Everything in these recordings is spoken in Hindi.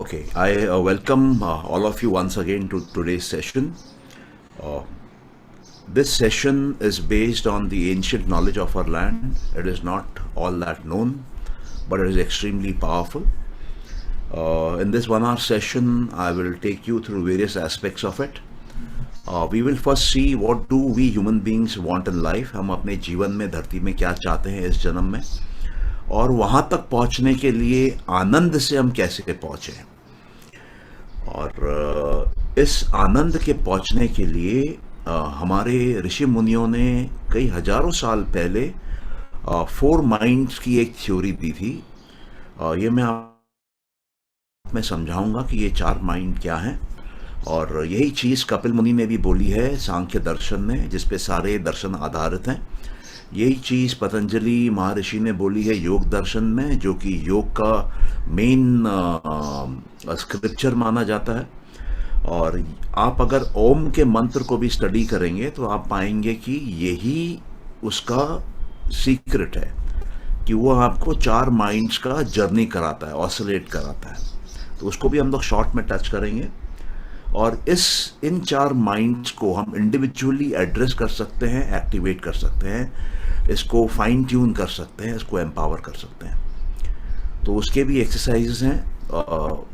Okay, I welcome all of you once again to today's session. Uh, this session is based on the ancient knowledge of our land. It is not all that known, but it is extremely powerful. In this 1 hour session, I will take you through various aspects of it. We will first see what do we human beings want in life. हम अपने जीवन में धरती में क्या चाहते हैं इस जन्म में, और वहाँ तक पहुँचने के लिए आनंद से हम कैसे पहुँचे, और इस आनंद के पहुँचने के लिए हमारे ऋषि मुनियों ने कई हजारों साल पहले 4 माइंड्स की एक थ्योरी दी थी। ये मैं समझाऊंगा कि ये 4 माइंड क्या हैं, और यही चीज़ कपिल मुनि ने भी बोली है सांख्य दर्शन में, जिस पे सारे दर्शन आधारित हैं। यही चीज़ पतंजलि महर्षि ने बोली है योग दर्शन में, जो कि योग का मेन स्क्रिप्चर माना जाता है। और आप अगर ओम के मंत्र को भी स्टडी करेंगे तो आप पाएंगे कि यही उसका सीक्रेट है कि वो आपको 4 माइंड्स का जर्नी कराता है, ऑसिलेट कराता है। तो उसको भी हम लोग शॉर्ट में टच करेंगे, और इन 4 माइंड्स को हम इंडिविजुअली एड्रेस कर सकते हैं, एक्टिवेट कर सकते हैं, इसको फाइन ट्यून कर सकते हैं, इसको एम्पावर कर सकते हैं। तो उसके भी एक्सरसाइजेस हैं,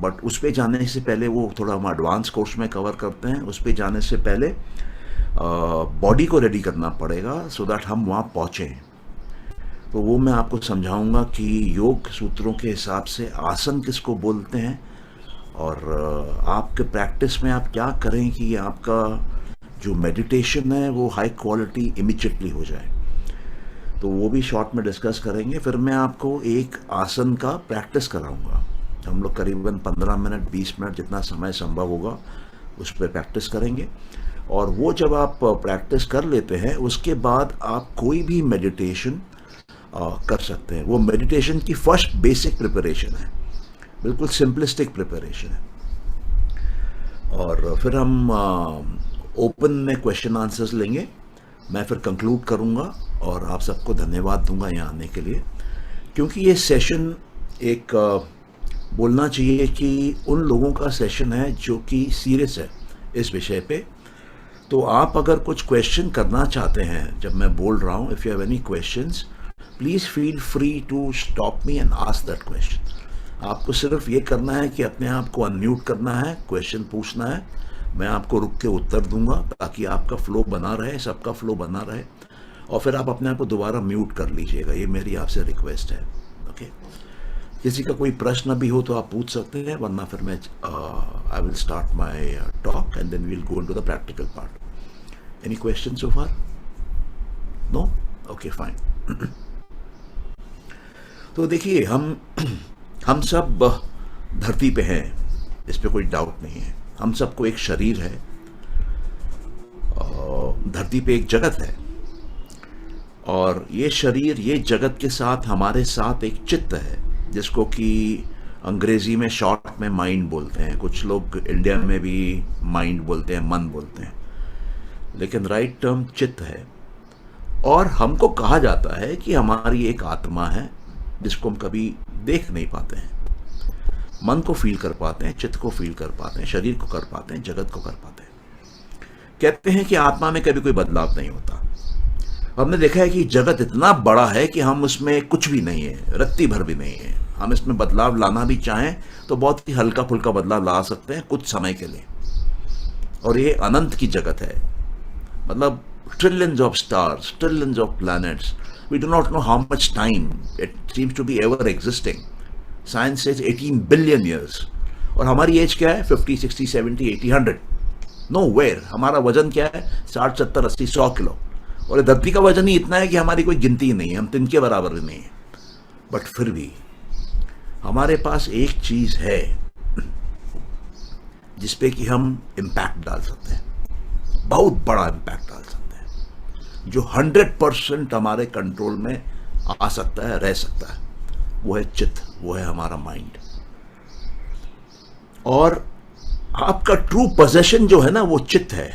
बट उस पर जाने से पहले, वो थोड़ा हम एडवांस कोर्स में कवर करते हैं, उस पर जाने से पहले बॉडी को रेडी करना पड़ेगा सो दैट हम वहाँ पहुँचें। तो वो मैं आपको समझाऊंगा कि योग सूत्रों के हिसाब से आसन किसको बोलते हैं, और आपके प्रैक्टिस में आप क्या करें कि आपका जो मेडिटेशन है वो हाई क्वालिटी इमीडिएटली हो जाए। तो वो भी शॉर्ट में डिस्कस करेंगे। फिर मैं आपको एक आसन का प्रैक्टिस कराऊंगा। हम लोग करीबन 15 मिनट 20 मिनट जितना समय संभव होगा उस पर प्रैक्टिस करेंगे, और वो जब आप प्रैक्टिस कर लेते हैं उसके बाद आप कोई भी मेडिटेशन कर सकते हैं। वो मेडिटेशन की फर्स्ट बेसिक प्रिपरेशन है, बिल्कुल सिंपलिस्टिक प्रिपरेशन है। और फिर हम ओपन में क्वेश्चन आंसर्स लेंगे। मैं फिर कंक्लूड करूंगा और आप सबको धन्यवाद दूंगा यहाँ आने के लिए, क्योंकि ये सेशन एक बोलना चाहिए कि उन लोगों का सेशन है जो कि सीरियस है इस विषय पे। तो आप अगर कुछ क्वेश्चन करना चाहते हैं जब मैं बोल रहा हूँ, if you have any questions please feel free to stop me and ask that question. आपको सिर्फ ये करना है कि अपने आप को अनम्यूट करना है, क्वेश्चन पूछना है, मैं आपको रुक के उत्तर दूंगा ताकि आपका फ्लो बना रहे, सबका फ्लो बना रहे, और फिर आप अपने आप को दोबारा म्यूट कर लीजिएगा। ये मेरी आपसे रिक्वेस्ट है। ओके, किसी का कोई प्रश्न भी हो तो आप पूछ सकते हैं, वरना फिर मैं I will start my talk and then we will go into the practical part. Any question so far? No? Okay, fine. तो देखिए, हम सब धरती पे हैं, इस पे कोई डाउट नहीं है। हम सबको एक शरीर है, धरती पे एक जगत है, और ये शरीर, ये जगत के साथ हमारे साथ एक चित्त है, जिसको कि अंग्रेजी में शॉर्ट में माइंड बोलते हैं। कुछ लोग इंडिया में भी माइंड बोलते हैं, मन बोलते हैं, लेकिन राइट टर्म चित्त है। और हमको कहा जाता है कि हमारी एक आत्मा है जिसको हम कभी देख नहीं पाते हैं। मन को फील कर पाते हैं, चित्त को फील कर पाते हैं, शरीर को कर पाते हैं, जगत को कर पाते हैं। कहते हैं कि आत्मा में कभी कोई बदलाव नहीं होता। हमने देखा है कि जगत इतना बड़ा है कि हम उसमें कुछ भी नहीं है, रत्ती भर भी नहीं है। हम इसमें बदलाव लाना भी चाहें तो बहुत ही हल्का फुल्का बदलाव ला सकते हैं कुछ समय के लिए। और ये अनंत की जगत है, मतलब trillions of stars, trillions of planets. We do not know how much time it seems to be ever existing. Science says 18 billion years, और हमारी एज क्या है? 50, 60, 70, 80, 100। Nowhere. हमारा वजन क्या है? 60, 70, 80, 100 किलो, और धरती का वजन ही इतना है कि हमारी कोई गिनती ही नहीं है, हम तिनके बराबर भी नहीं है। बट फिर भी हमारे पास एक चीज है जिसपे कि हम इम्पैक्ट डाल सकते हैं, बहुत बड़ा इम्पैक्ट डाल सकते हैं, जो 100% हमारे कंट्रोल में आ सकता है, रह सकता है। वो है चित्त, वो है हमारा माइंड। और आपका ट्रू पोजेशन जो है ना, वो चित्त है।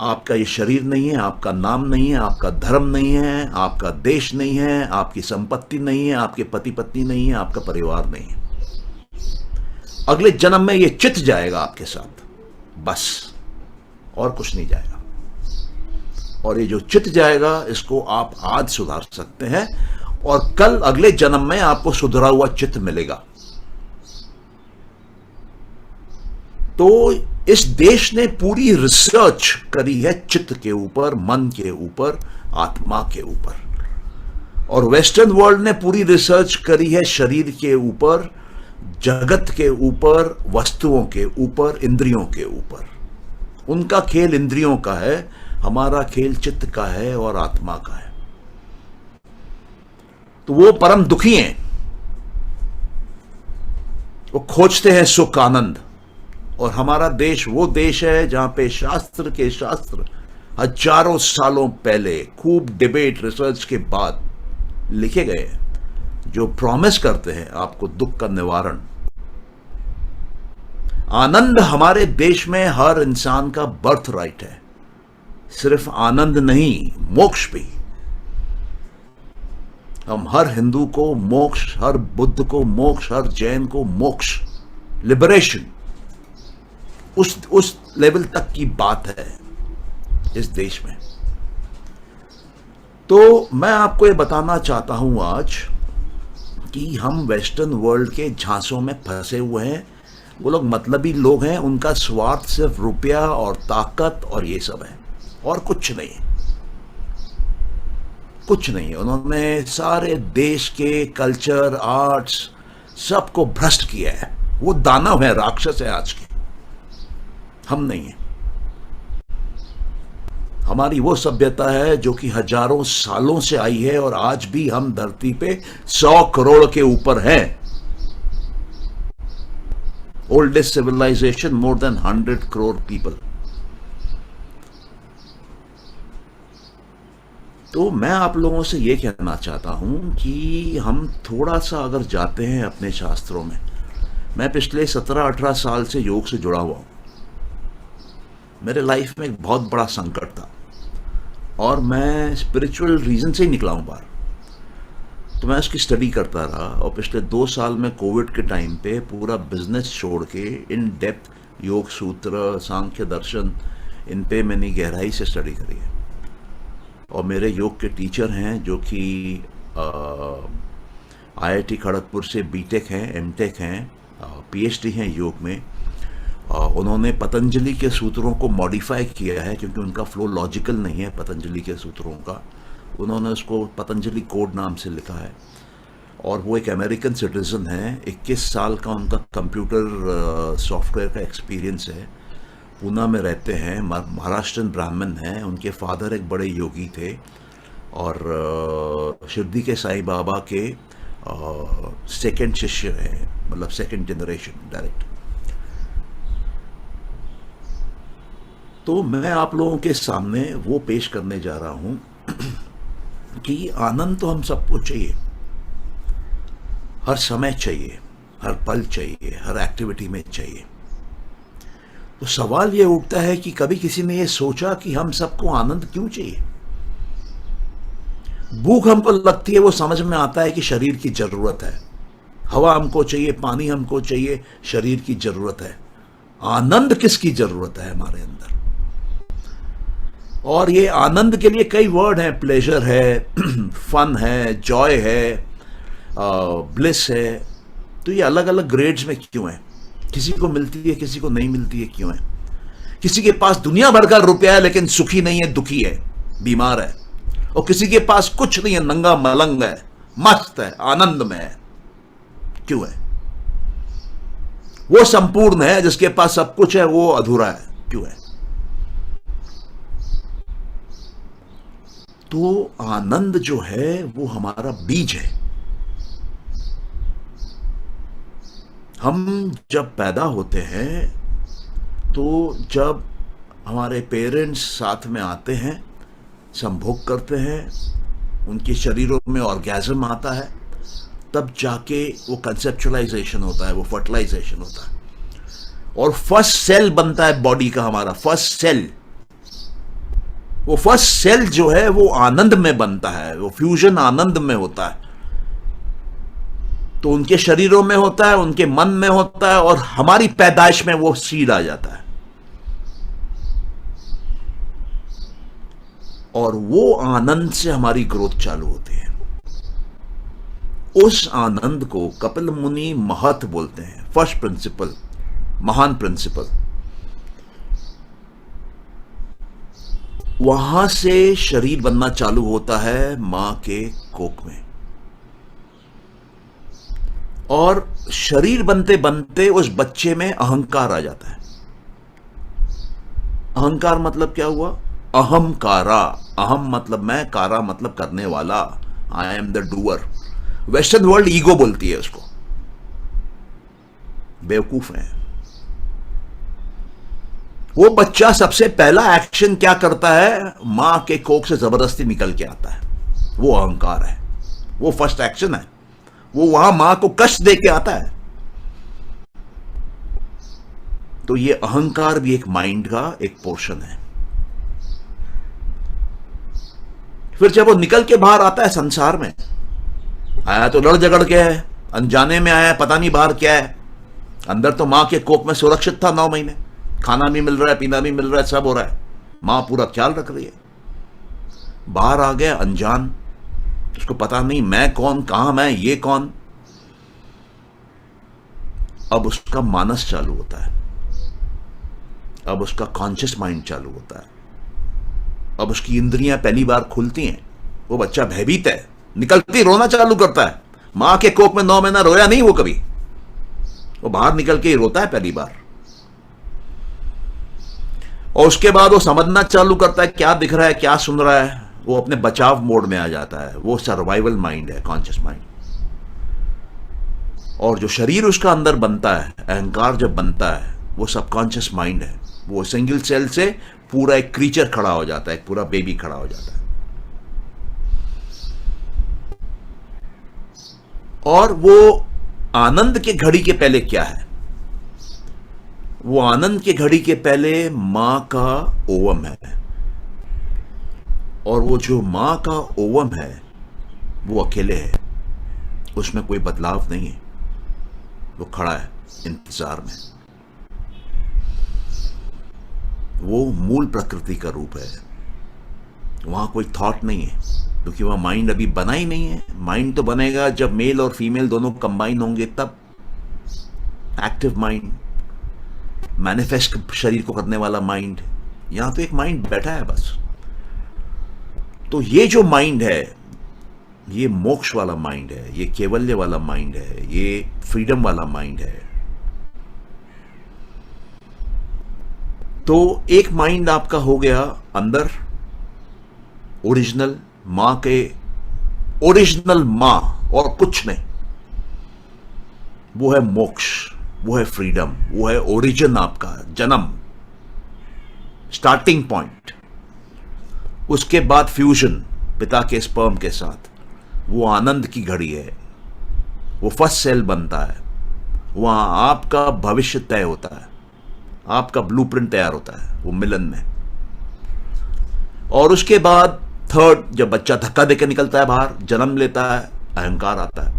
आपका ये शरीर नहीं है, आपका नाम नहीं है, आपका धर्म नहीं है, आपका देश नहीं है, आपकी संपत्ति नहीं है, आपके पति पत्नी नहीं है, आपका परिवार नहीं है। अगले जन्म में ये चित जाएगा आपके साथ, बस, और कुछ नहीं जाएगा। और ये जो चित जाएगा इसको आप आज सुधार सकते हैं और कल अगले जन्म में आपको सुधरा हुआ चित मिलेगा। तो इस देश ने पूरी रिसर्च करी है चित्त के ऊपर, मन के ऊपर, आत्मा के ऊपर, और वेस्टर्न वर्ल्ड ने पूरी रिसर्च करी है शरीर के ऊपर, जगत के ऊपर, वस्तुओं के ऊपर, इंद्रियों के ऊपर। उनका खेल इंद्रियों का है, हमारा खेल चित्त का है और आत्मा का है। तो वो परम दुखी हैं, वो खोजते हैं सुख आनंद। और हमारा देश वो देश है जहां पे शास्त्र के शास्त्र हजारों सालों पहले खूब डिबेट रिसर्च के बाद लिखे गए हैं, जो प्रॉमिस करते हैं आपको दुख का निवारण। आनंद हमारे देश में हर इंसान का बर्थ राइट है। सिर्फ आनंद नहीं, मोक्ष भी। हम हर हिंदू को मोक्ष, हर बुद्ध को मोक्ष, हर जैन को मोक्ष, लिबरेशन, उस लेवल तक की बात है इस देश में। तो मैं आपको ये बताना चाहता हूं आज कि हम वेस्टर्न वर्ल्ड के झांसों में फंसे हुए हैं। वो लोग मतलबी लोग हैं, उनका स्वार्थ सिर्फ रुपया और ताकत और ये सब है, और कुछ नहीं, कुछ नहीं। उन्होंने सारे देश के कल्चर, आर्ट्स सबको भ्रष्ट किया है। वो दानव है, राक्षस है आज के, हम नहीं है। हमारी वो सभ्यता है जो कि हजारों सालों से आई है और आज भी हम धरती पे 100 करोड़ के ऊपर हैं। Oldest civilisation, more than 100 crore people. तो मैं आप लोगों से ये कहना चाहता हूं कि हम थोड़ा सा अगर जाते हैं अपने शास्त्रों में। मैं पिछले 17-18 साल से योग से जुड़ा हुआ हूं। मेरे लाइफ में एक बहुत बड़ा संकट था और मैं स्पिरिचुअल रीजन से ही निकला हूं बाहर। तो मैं उसकी स्टडी करता रहा और पिछले 2 साल में कोविड के टाइम पे पूरा बिजनेस छोड़ के इन डेप्थ योग सूत्र, सांख्य दर्शन, इन पे मैंने गहराई से स्टडी करी है। और मेरे योग के टीचर हैं जो कि IIT खड़गपुर से बीटेक हैं, एमटेक हैं, PhD हैं योग में। उन्होंने पतंजलि के सूत्रों को मॉडिफाई किया है क्योंकि उनका फ्लो लॉजिकल नहीं है पतंजलि के सूत्रों का। उन्होंने उसको पतंजलि कोड नाम से लिखा है। और वो एक अमेरिकन सिटीजन है, 21 साल का उनका कंप्यूटर सॉफ्टवेयर का एक्सपीरियंस है। पूना में रहते हैं, महाराष्ट्रन ब्राह्मण हैं। उनके फादर एक बड़े योगी थे और शिरडी के साईं बाबा के सेकंड शिष्य हैं, मतलब सेकंड जनरेशन डायरेक्ट। तो मैं आप लोगों के सामने वो पेश करने जा रहा हूं कि आनंद तो हम सबको चाहिए, हर समय चाहिए, हर पल चाहिए, हर एक्टिविटी में चाहिए। तो सवाल ये उठता है कि कभी किसी ने ये सोचा कि हम सबको आनंद क्यों चाहिए? भूख हमको लगती है, वो समझ में आता है कि शरीर की जरूरत है। हवा हमको चाहिए, पानी हमको चाहिए, शरीर की जरूरत है। आनंद किसकी जरूरत है हमारे अंदर? और ये आनंद के लिए कई वर्ड हैं। प्लेजर है, फन है, जॉय है, ब्लिस है। तो ये अलग अलग ग्रेड्स में क्यों है? किसी को मिलती है, किसी को नहीं मिलती है, क्यों है? किसी के पास दुनिया भर का रुपया है लेकिन सुखी नहीं है, दुखी है, बीमार है। और किसी के पास कुछ नहीं है, नंगा मलंग है, मस्त है, आनंद में है, क्यों है? वो संपूर्ण है, जिसके पास सब कुछ है वो अधूरा है, क्यों है? तो आनंद जो है वो हमारा बीज है। हम जब पैदा होते हैं तो जब हमारे पेरेंट्स साथ में आते हैं, संभोग करते हैं, उनके शरीरों में ऑर्गेज्म आता है, तब जाके वो कंसेप्चुअलाइजेशन होता है, वो फर्टिलाइजेशन होता है और फर्स्ट सेल बनता है बॉडी का, हमारा फर्स्ट सेल। वो फर्स्ट सेल जो है वो आनंद में बनता है, वो फ्यूजन आनंद में होता है। तो उनके शरीरों में होता है, उनके मन में होता है, और हमारी पैदाइश में वो सीड आ जाता है। और वो आनंद से हमारी ग्रोथ चालू होती है। उस आनंद को कपिल मुनि महत बोलते हैं, फर्स्ट प्रिंसिपल, महान प्रिंसिपल। वहां से शरीर बनना चालू होता है मां के कोख में, और शरीर बनते बनते उस बच्चे में अहंकार आ जाता है। अहंकार मतलब क्या हुआ? अहमकारा। अहम मतलब मैं, कारा मतलब करने वाला, आई am the doer. Western world ego बोलती है उसको, बेवकूफ है। वो बच्चा सबसे पहला एक्शन क्या करता है? मां के कोख से जबरदस्ती निकल के आता है। वो अहंकार है, वो फर्स्ट एक्शन है। वो वहां मां को कष्ट दे के आता है। तो ये अहंकार भी एक माइंड का एक पोर्शन है। फिर जब वो निकल के बाहर आता है संसार में, आया तो लड़ झगड़ के है, अनजाने में आया, पता नहीं बाहर क्या है। अंदर तो मां के कोख में सुरक्षित था 9 महीने, खाना भी मिल रहा है, पीना भी मिल रहा है, सब हो रहा है, मां पूरा ख्याल रख रही है। बाहर आ गया अनजान, उसको पता नहीं मैं कौन, कहां मैं, ये कौन। अब उसका मानस चालू होता है, अब उसका कॉन्शियस माइंड चालू होता है, अब उसकी इंद्रियां पहली बार खुलती हैं। वो बच्चा भयभीत है, निकलती रोना चालू करता है। मां के कोख में 9 महीना रोया नहीं वो कभी, वो बाहर निकल के ही रोता है पहली बार। और उसके बाद वो समझना चालू करता है क्या दिख रहा है, क्या सुन रहा है। वो अपने बचाव मोड में आ जाता है। वो सर्वाइवल माइंड है, कॉन्शियस माइंड। और जो शरीर उसका अंदर बनता है, अहंकार जब बनता है, वो सबकॉन्शियस माइंड है। वो सिंगल सेल से पूरा एक क्रीचर खड़ा हो जाता है, एक पूरा बेबी खड़ा हो जाता है। और वो आनंद के घड़ी के पहले क्या है? वो आनंद के घड़ी के पहले मां का ओवम है। और वो जो मां का ओवम है वो अकेले है, उसमें कोई बदलाव नहीं है। वो खड़ा है इंतजार में। वो मूल प्रकृति का रूप है। वहां कोई थॉट नहीं है, क्योंकि वह माइंड अभी बना ही नहीं है। माइंड तो बनेगा जब मेल और फीमेल दोनों कंबाइन होंगे, तब एक्टिव माइंड, मैनिफेस्ट शरीर को करने वाला माइंड। यहां तो एक माइंड बैठा है बस। तो ये जो माइंड है, ये मोक्ष वाला माइंड है, ये कैवल्य वाला माइंड है, ये फ्रीडम वाला माइंड है। तो एक माइंड आपका हो गया अंदर ओरिजिनल मां के, ओरिजिनल मां और कुछ नहीं। वो है मोक्ष, वो है फ्रीडम, वो है ओरिजिन, आपका जन्म, स्टार्टिंग पॉइंट। उसके बाद फ्यूजन पिता के स्पर्म के साथ, वो आनंद की घड़ी है। वो फर्स्ट सेल बनता है, वहां आपका भविष्य तय होता है, आपका ब्लूप्रिंट तैयार होता है वो मिलन में। और उसके बाद थर्ड, जब बच्चा धक्का देकर निकलता है बाहर, जन्म लेता है, अहंकार आता है।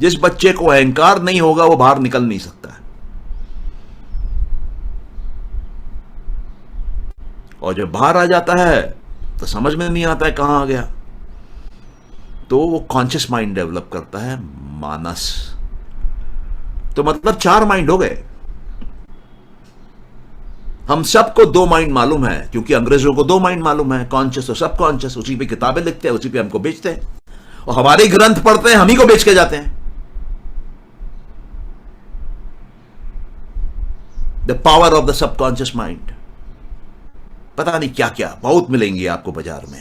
जिस बच्चे को अहंकार नहीं होगा वो बाहर निकल नहीं सकता है। और जब बाहर आ जाता है तो समझ में नहीं आता है कहां आ गया। तो वो कॉन्शियस माइंड डेवलप करता है, मानस। तो मतलब 4 माइंड हो गए। हम सबको 2 माइंड मालूम है, क्योंकि अंग्रेजों को 2 माइंड मालूम है, कॉन्शियस और सबकॉन्शियस। उसी पे किताबें लिखते हैं, उसी पे हमको बेचते हैं, और हमारे ग्रंथ पढ़ते हैं, हम ही को बेच के जाते हैं। The power of the subconscious mind. पता नहीं क्या क्या बहुत मिलेंगे आपको बाजार में।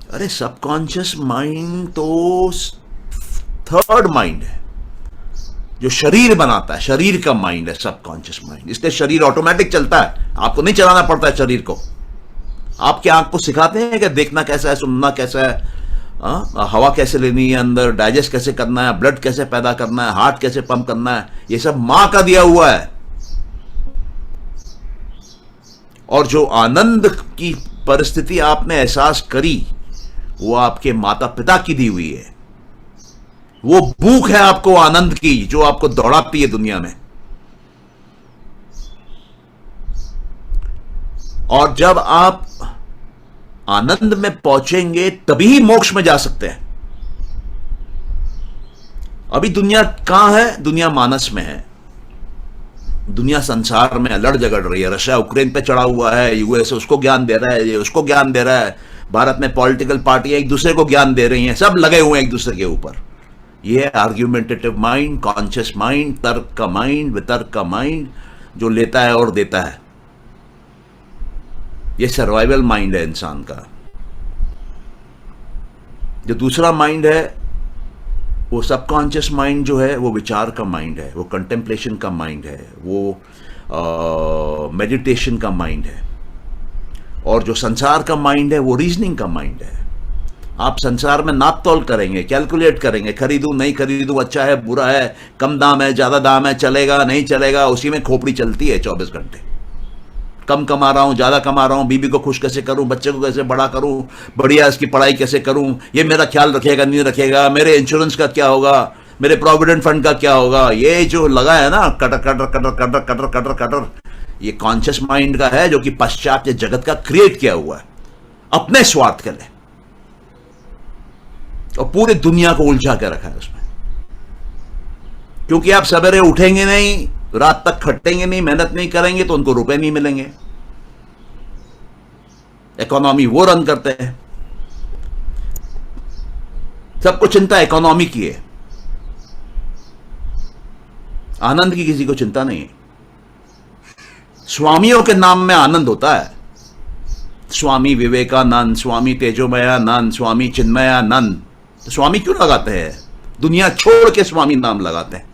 अरे सबकॉन्शियस माइंड तो थर्ड माइंड है, जो शरीर बनाता है, शरीर का माइंड है सबकॉन्शियस माइंड। इसलिए शरीर ऑटोमेटिक चलता है, आपको नहीं चलाना पड़ता है शरीर को। आपके आंख को सिखाते हैं कि देखना कैसा है, सुनना कैसा है, हवा कैसे लेनी है अंदर, डाइजेस्ट कैसे करना है, ब्लड कैसे पैदा करना है, हार्ट कैसे पंप करना है, ये सब मां का दिया हुआ है। और जो आनंद की परिस्थिति आपने एहसास करी, वो आपके माता पिता की दी हुई है। वो भूख है आपको आनंद की जो आपको दौड़ाती है दुनिया में। और जब आप आनंद में पहुंचेंगे तभी मोक्ष में जा सकते हैं। अभी दुनिया कहां है? दुनिया मानस में है। दुनिया संसार में लड़ झगड़ रही है। रशिया यूक्रेन पे चढ़ा हुआ है, यूएस उसको ज्ञान दे रहा है, ये उसको ज्ञान दे रहा है। भारत में पॉलिटिकल पार्टियां एक दूसरे को ज्ञान दे रही हैं, सब लगे हुए हैं एक दूसरे के ऊपर। ये है आर्ग्यूमेंटेटिव माइंड, कॉन्शियस माइंड, तर्क का माइंड, वितर्क का माइंड, जो लेता है और देता है। ये सर्वाइवल माइंड है इंसान का। जो दूसरा माइंड है वो सबकॉन्शियस माइंड जो है, वो विचार का माइंड है, वो कंटेम्पलेशन का माइंड है, वो मेडिटेशन का माइंड है। और जो संसार का माइंड है वो रीजनिंग का माइंड है। आप संसार में नाप तोल करेंगे, कैलकुलेट करेंगे, खरीदूं नहीं खरीदूं, अच्छा है बुरा है, कम दाम है ज्यादा दाम है, चलेगा नहीं चलेगा, उसी में खोपड़ी चलती है 24 घंटे। कम कमा रहा हूं, ज्यादा कमा रहा हूं, बीबी को खुश कैसे करूं, बच्चे को कैसे बड़ा करूं, बढ़िया इसकी पढ़ाई कैसे करूं, ये मेरा ख्याल रखेगा नहीं रखेगा, मेरे इंश्योरेंस का क्या होगा, मेरे प्रोविडेंट फंड का क्या होगा। ये जो लगा है ना cutter cutter cutter cutter cutter cutter cutter, ये कॉन्शियस माइंड का है, जो कि पाश्चात्य जगत का क्रिएट किया हुआ है अपने स्वार्थ के लिए, और पूरी दुनिया को उलझा के रखा है उसमें। क्योंकि आप सवेरे उठेंगे नहीं, रात तक खटेंगे नहीं, मेहनत नहीं करेंगे तो उनको रुपए नहीं मिलेंगे। इकोनॉमी वो रन करते हैं, सबको चिंता इकोनॉमी की है, आनंद की किसी को चिंता नहीं है। स्वामियों के नाम में आनंद होता है। स्वामी विवेकानंद, स्वामी तेजोमयानंद, स्वामी चिन्मयानंद। तो स्वामी क्यों लगाते हैं? दुनिया छोड़ के स्वामी नाम लगाते हैं,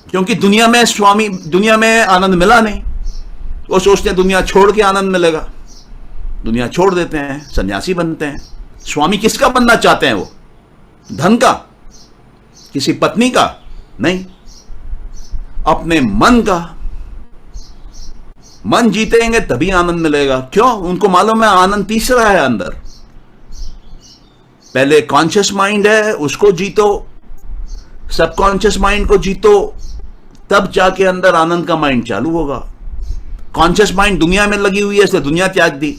क्योंकि दुनिया में आनंद मिला नहीं। वो सोचते हैं दुनिया छोड़ के आनंद मिलेगा, दुनिया छोड़ देते हैं, सन्यासी बनते हैं। स्वामी किसका बनना चाहते हैं वो? धन का, किसी पत्नी का नहीं, अपने मन का। मन जीतेंगे तभी आनंद मिलेगा। क्यों? उनको मालूम है आनंद तीसरा है अंदर। पहले कॉन्शियस माइंड है, उसको जीतो, सबकॉन्शियस माइंड को जीतो, तब जाके अंदर आनंद का माइंड चालू होगा। कॉन्शियस माइंड दुनिया में लगी हुई है, इसलिए दुनिया त्याग दी।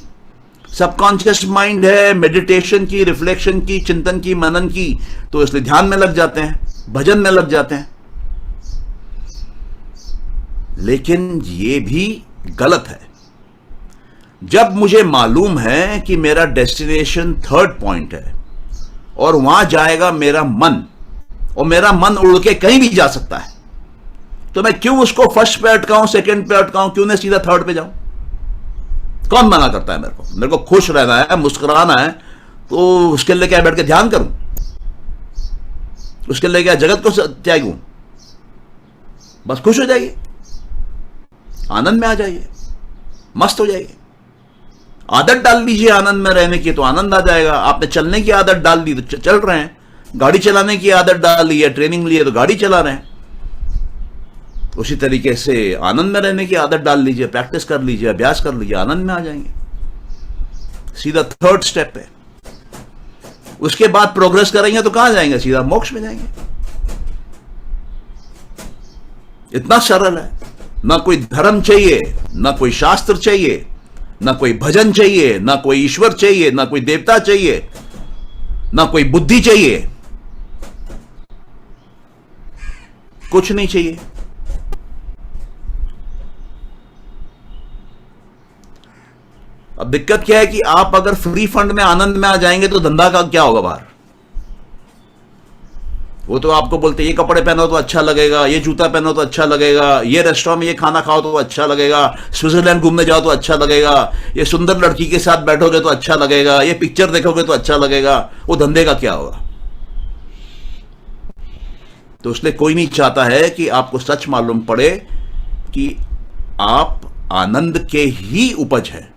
सबकॉन्शियस माइंड है मेडिटेशन की, रिफ्लेक्शन की, चिंतन की, मनन की, तो इसलिए ध्यान में लग जाते हैं, भजन में लग जाते हैं। लेकिन ये भी गलत है। जब मुझे मालूम है कि मेरा डेस्टिनेशन थर्ड पॉइंट है और वहां जाएगा मेरा मन, और मेरा मन उड़ के कहीं भी जा सकता है, तो मैं क्यों उसको फर्स्ट पे अटकाऊं, सेकंड पे अटकाऊं, क्यों नहीं सीधा थर्ड पे जाऊं? कौन मना करता है मेरे को? मेरे को खुश रहना है, मुस्कुराना है, तो उसके लिए क्या बैठ के ध्यान करूं? उसके लिए क्या जगत को त्यागूं? बस खुश हो जाइए, आनंद में आ जाइए, मस्त हो जाइए। आदत डाल लीजिए आनंद में रहने की, तो आनंद आ जाएगा। आपने चलने की आदत डाल दी तो चल रहे हैं, गाड़ी चलाने की आदत डाल ली है, ट्रेनिंग ली है तो गाड़ी चला रहे हैं। उसी तरीके से आनंद में रहने की आदत डाल लीजिए, प्रैक्टिस कर लीजिए, अभ्यास कर लीजिए, आनंद में आ जाएंगे। सीधा थर्ड स्टेप पे। उसके बाद प्रोग्रेस करेंगे तो कहां जाएंगे? सीधा मोक्ष में जाएंगे। इतना सरल है। ना कोई धर्म चाहिए, ना कोई शास्त्र चाहिए, ना कोई भजन चाहिए, ना कोई ईश्वर चाहिए, ना कोई देवता चाहिए, ना कोई बुद्धि चाहिए, कुछ नहीं चाहिए। अब दिक्कत क्या है कि आप अगर फ्री फंड में आनंद में आ जाएंगे तो धंधा का क्या होगा बाहर? वो तो आपको बोलते ये कपड़े पहनो तो अच्छा लगेगा, ये जूता पहनो तो अच्छा लगेगा, ये रेस्टोरेंट में ये खाना खाओ तो अच्छा लगेगा, स्विट्जरलैंड घूमने जाओ तो अच्छा लगेगा, ये सुंदर लड़की के साथ बैठोगे तो अच्छा लगेगा, ये पिक्चर देखोगे तो अच्छा लगेगा। वो धंधे का क्या होगा? तो इसलिए कोई नहीं चाहता है कि आपको सच मालूम पड़े कि आप आनंद के ही उपज है।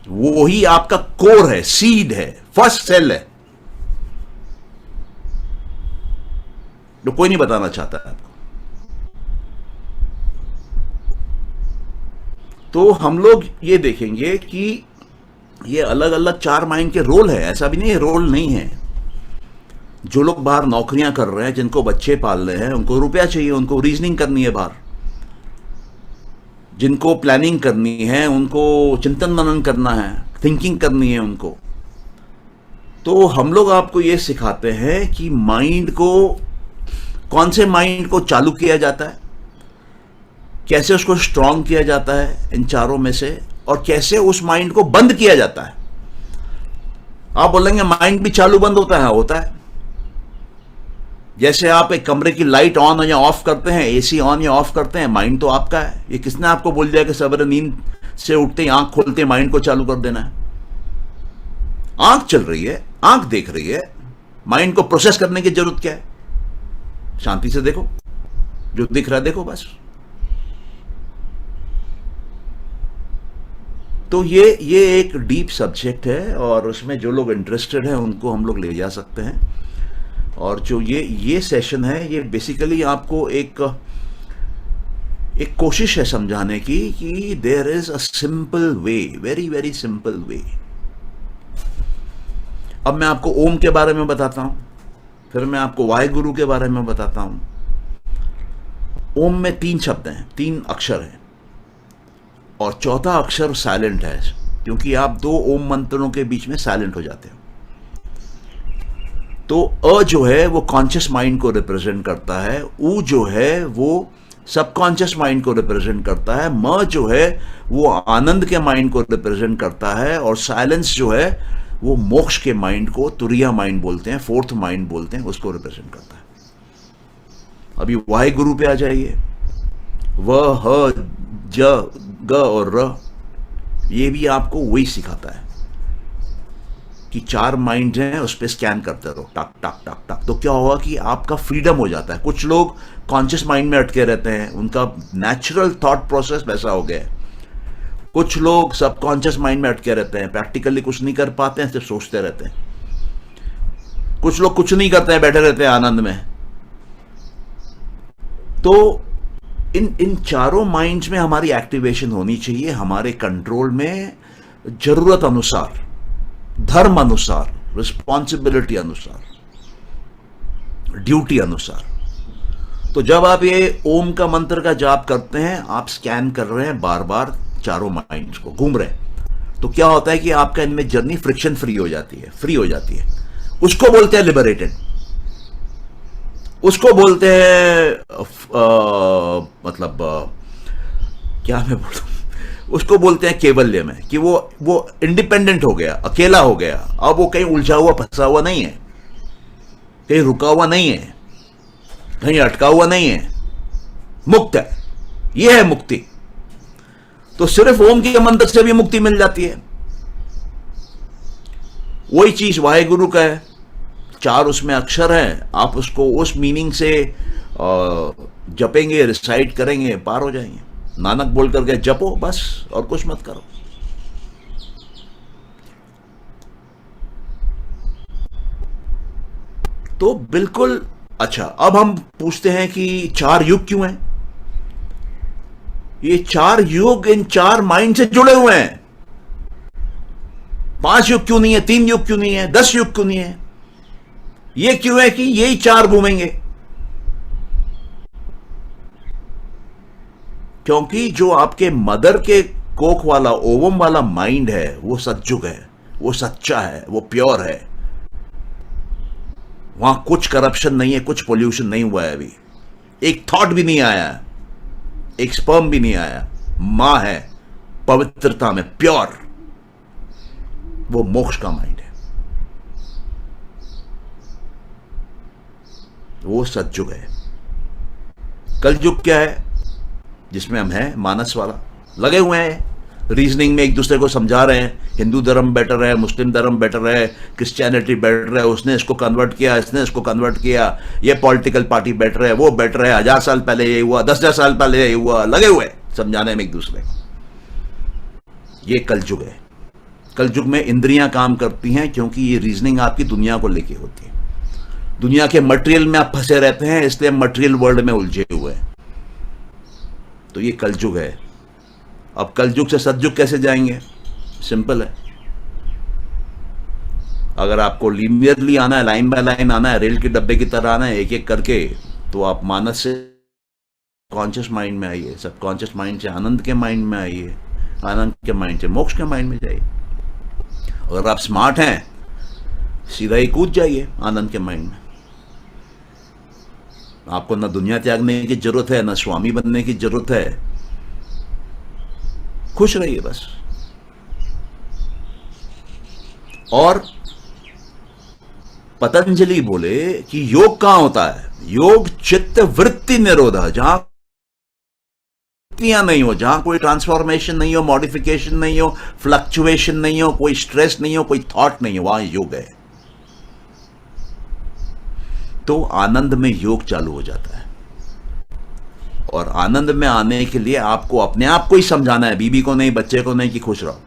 वो ही आपका कोर है, सीड है, फर्स्ट सेल है, जो कोई नहीं बताना चाहता है आपको। तो हम लोग ये देखेंगे कि ये अलग अलग चार माइंड के रोल है, ऐसा भी नहीं है रोल नहीं है। जो लोग बाहर नौकरियां कर रहे हैं, जिनको बच्चे पाल रहे हैं, उनको रुपया चाहिए, उनको रीजनिंग करनी है बाहर। जिनको प्लानिंग करनी है, उनको चिंतन मनन करना है, थिंकिंग करनी है उनको। तो हम लोग आपको ये सिखाते हैं कि माइंड को, कौन से माइंड को चालू किया जाता है, कैसे उसको स्ट्रांग किया जाता है इन चारों में से, और कैसे उस माइंड को बंद किया जाता है। आप बोलेंगे माइंड भी चालू बंद होता है। जैसे आप एक कमरे की लाइट ऑन या ऑफ करते हैं, एसी ऑन या ऑफ करते हैं, माइंड तो आपका है। ये किसने आपको बोल दिया कि सवेरे नींद से उठते ही आंख खोलते ही माइंड को चालू कर देना है? आंख चल रही है, आंख देख रही है, माइंड को प्रोसेस करने की जरूरत क्या है? शांति से देखो, जो दिख रहा है देखो बस। तो ये एक डीप सब्जेक्ट है, और उसमें जो लोग इंटरेस्टेड हैं उनको हम लोग ले जा सकते हैं। और जो ये सेशन है, ये बेसिकली आपको एक कोशिश है समझाने की कि there is a simple way, very very simple way. अब मैं आपको ओम के बारे में बताता हूं, फिर मैं आपको वाहेगुरु के बारे में बताता हूं। ओम में 3 शब्द हैं, 3 अक्षर हैं, और चौथा अक्षर साइलेंट है, क्योंकि आप 2 ओम मंत्रों के बीच में साइलेंट हो जाते हो। तो अ जो है वो कॉन्शियस माइंड को रिप्रेजेंट करता है, उ जो है वो सबकॉन्शियस माइंड को रिप्रेजेंट करता है, म जो है वो आनंद के माइंड को रिप्रेजेंट करता है, और साइलेंस जो है वो मोक्ष के माइंड को, तुरिया माइंड बोलते हैं, फोर्थ माइंड बोलते हैं, उसको रिप्रेजेंट करता है। अभी वाहेगुरु पे आ जाइए। व, ह, ज, ग और र, ये भी आपको वही सिखाता है कि 4 माइंड हैं, उस पर स्कैन करते रहो, टक टक टक टक। तो क्या होगा कि आपका फ्रीडम हो जाता है। कुछ लोग कॉन्शियस माइंड में अटके रहते हैं, उनका नेचुरल थॉट प्रोसेस वैसा हो गया है। कुछ लोग सबकॉन्शियस माइंड में अटके रहते हैं, प्रैक्टिकली कुछ नहीं कर पाते हैं, सिर्फ सोचते रहते हैं। कुछ लोग कुछ नहीं करते हैं, बैठे रहते हैं आनंद में। तो इन चारों माइंड्स में हमारी एक्टिवेशन होनी चाहिए, हमारे कंट्रोल में, जरूरत अनुसार, धर्म अनुसार, रिस्पॉन्सिबिलिटी अनुसार, ड्यूटी अनुसार। तो जब आप ये ओम का मंत्र का जाप करते हैं, आप स्कैन कर रहे हैं बार बार चारों माइंड्स को, घूम रहे हैं। तो क्या होता है कि आपका इनमें जर्नी फ्रिक्शन फ्री हो जाती है, उसको बोलते हैं लिबरेटेड। उसको बोलते हैं क्या मैं बोलूं, उसको बोलते हैं केवल्य में, कि वो इंडिपेंडेंट हो गया, अकेला हो गया। अब वो कहीं उलझा हुआ फंसा हुआ नहीं है, कहीं रुका हुआ नहीं है, कहीं अटका हुआ नहीं है, मुक्त है। यह है मुक्ति। तो सिर्फ ओम के मंत्र से भी मुक्ति मिल जाती है। वही चीज वाहेगुरु का है, 4 उसमें अक्षर हैं, आप उसको उस मीनिंग से जपेंगे, रिसाइट करेंगे, पार हो जाएंगे। नानक बोल करके जपो बस, और कुछ मत करो। तो बिल्कुल अच्छा। अब हम पूछते हैं कि 4 युग क्यों हैं? ये 4 युग इन 4 माइंड से जुड़े हुए हैं। 5 युग क्यों नहीं है, 3 युग क्यों नहीं है, 10 युग क्यों नहीं है? ये क्यों है कि यही 4 घूमेंगे? क्योंकि जो आपके मदर के कोख वाला, ओवम वाला माइंड है, वो सतयुग है, वो सच्चा है, वो प्योर है। वहां कुछ करप्शन नहीं है, कुछ पोल्यूशन नहीं हुआ है, अभी एक थॉट भी नहीं आया, एक स्पर्म भी नहीं आया। मां है पवित्रता में, प्योर, वो मोक्ष का माइंड है, वो सतयुग है। कलयुग क्या है? जिसमें हम हैं, मानस वाला, लगे हुए हैं रीजनिंग में, एक दूसरे को समझा रहे हैं, हिंदू धर्म बेटर है, मुस्लिम धर्म बेटर है, क्रिश्चियनिटी बेटर है, उसने इसको कन्वर्ट किया, इसने इसको कन्वर्ट किया, ये पॉलिटिकल पार्टी बेटर है, वो बेटर है, 1000 साल पहले ये हुआ, 10,000 साल पहले ये हुआ, लगे हुए समझाने में एक दूसरे को। ये कलयुग है। कलयुग में इंद्रियां काम करती हैं, क्योंकि ये रीजनिंग आपकी दुनिया को लेके होती है। दुनिया के मटेरियल में आप फंसे रहते हैं, इसलिए मटेरियल वर्ल्ड में उलझे हुए हैं। तो ये कलयुग है। अब कलयुग से सतयुग कैसे जाएंगे? सिंपल है। अगर आपको लीनियरली आना है, लाइन बाय लाइन आना है, रेल के डब्बे की तरह आना है एक एक करके, तो आप मानस से कॉन्शियस माइंड में आइए, सबकॉन्शियस माइंड से आनंद के माइंड में आइए, आनंद के माइंड से मोक्ष के माइंड में जाइए। अगर आप स्मार्ट हैं, सीधा ही कूद जाइए आनंद के माइंड में। आपको ना दुनिया त्यागने की जरूरत है, ना स्वामी बनने की जरूरत है, खुश रहिए बस। और पतंजलि बोले कि योग कहां होता है? योग चित्त वृत्ति निरोधा, जहां वृत्तियां नहीं हो, जहां कोई ट्रांसफॉर्मेशन नहीं हो, मॉडिफिकेशन नहीं हो, फ्लक्चुएशन नहीं हो, कोई स्ट्रेस नहीं हो, कोई थॉट नहीं हो, वहां योग है। तो आनंद में योग चालू हो जाता है। और आनंद में आने के लिए आपको अपने आप को ही समझाना है, बीबी को नहीं, बच्चे को नहीं कि खुश रहो,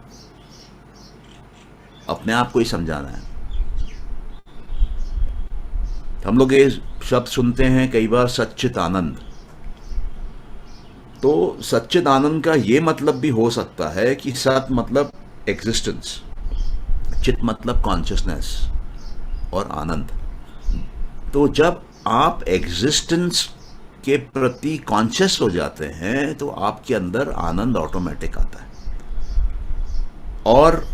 अपने आप को ही समझाना है। हम लोग ये शब्द सुनते हैं कई बार, सच्चित आनंद। तो सच्चित आनंद का ये मतलब भी हो सकता है कि सत मतलब एग्जिस्टेंस, चित मतलब कॉन्शियसनेस और आनंद। तो जब आप एग्जिस्टेंस के प्रति कॉन्शियस हो जाते हैं तो आपके अंदर आनंद ऑटोमेटिक आता है। और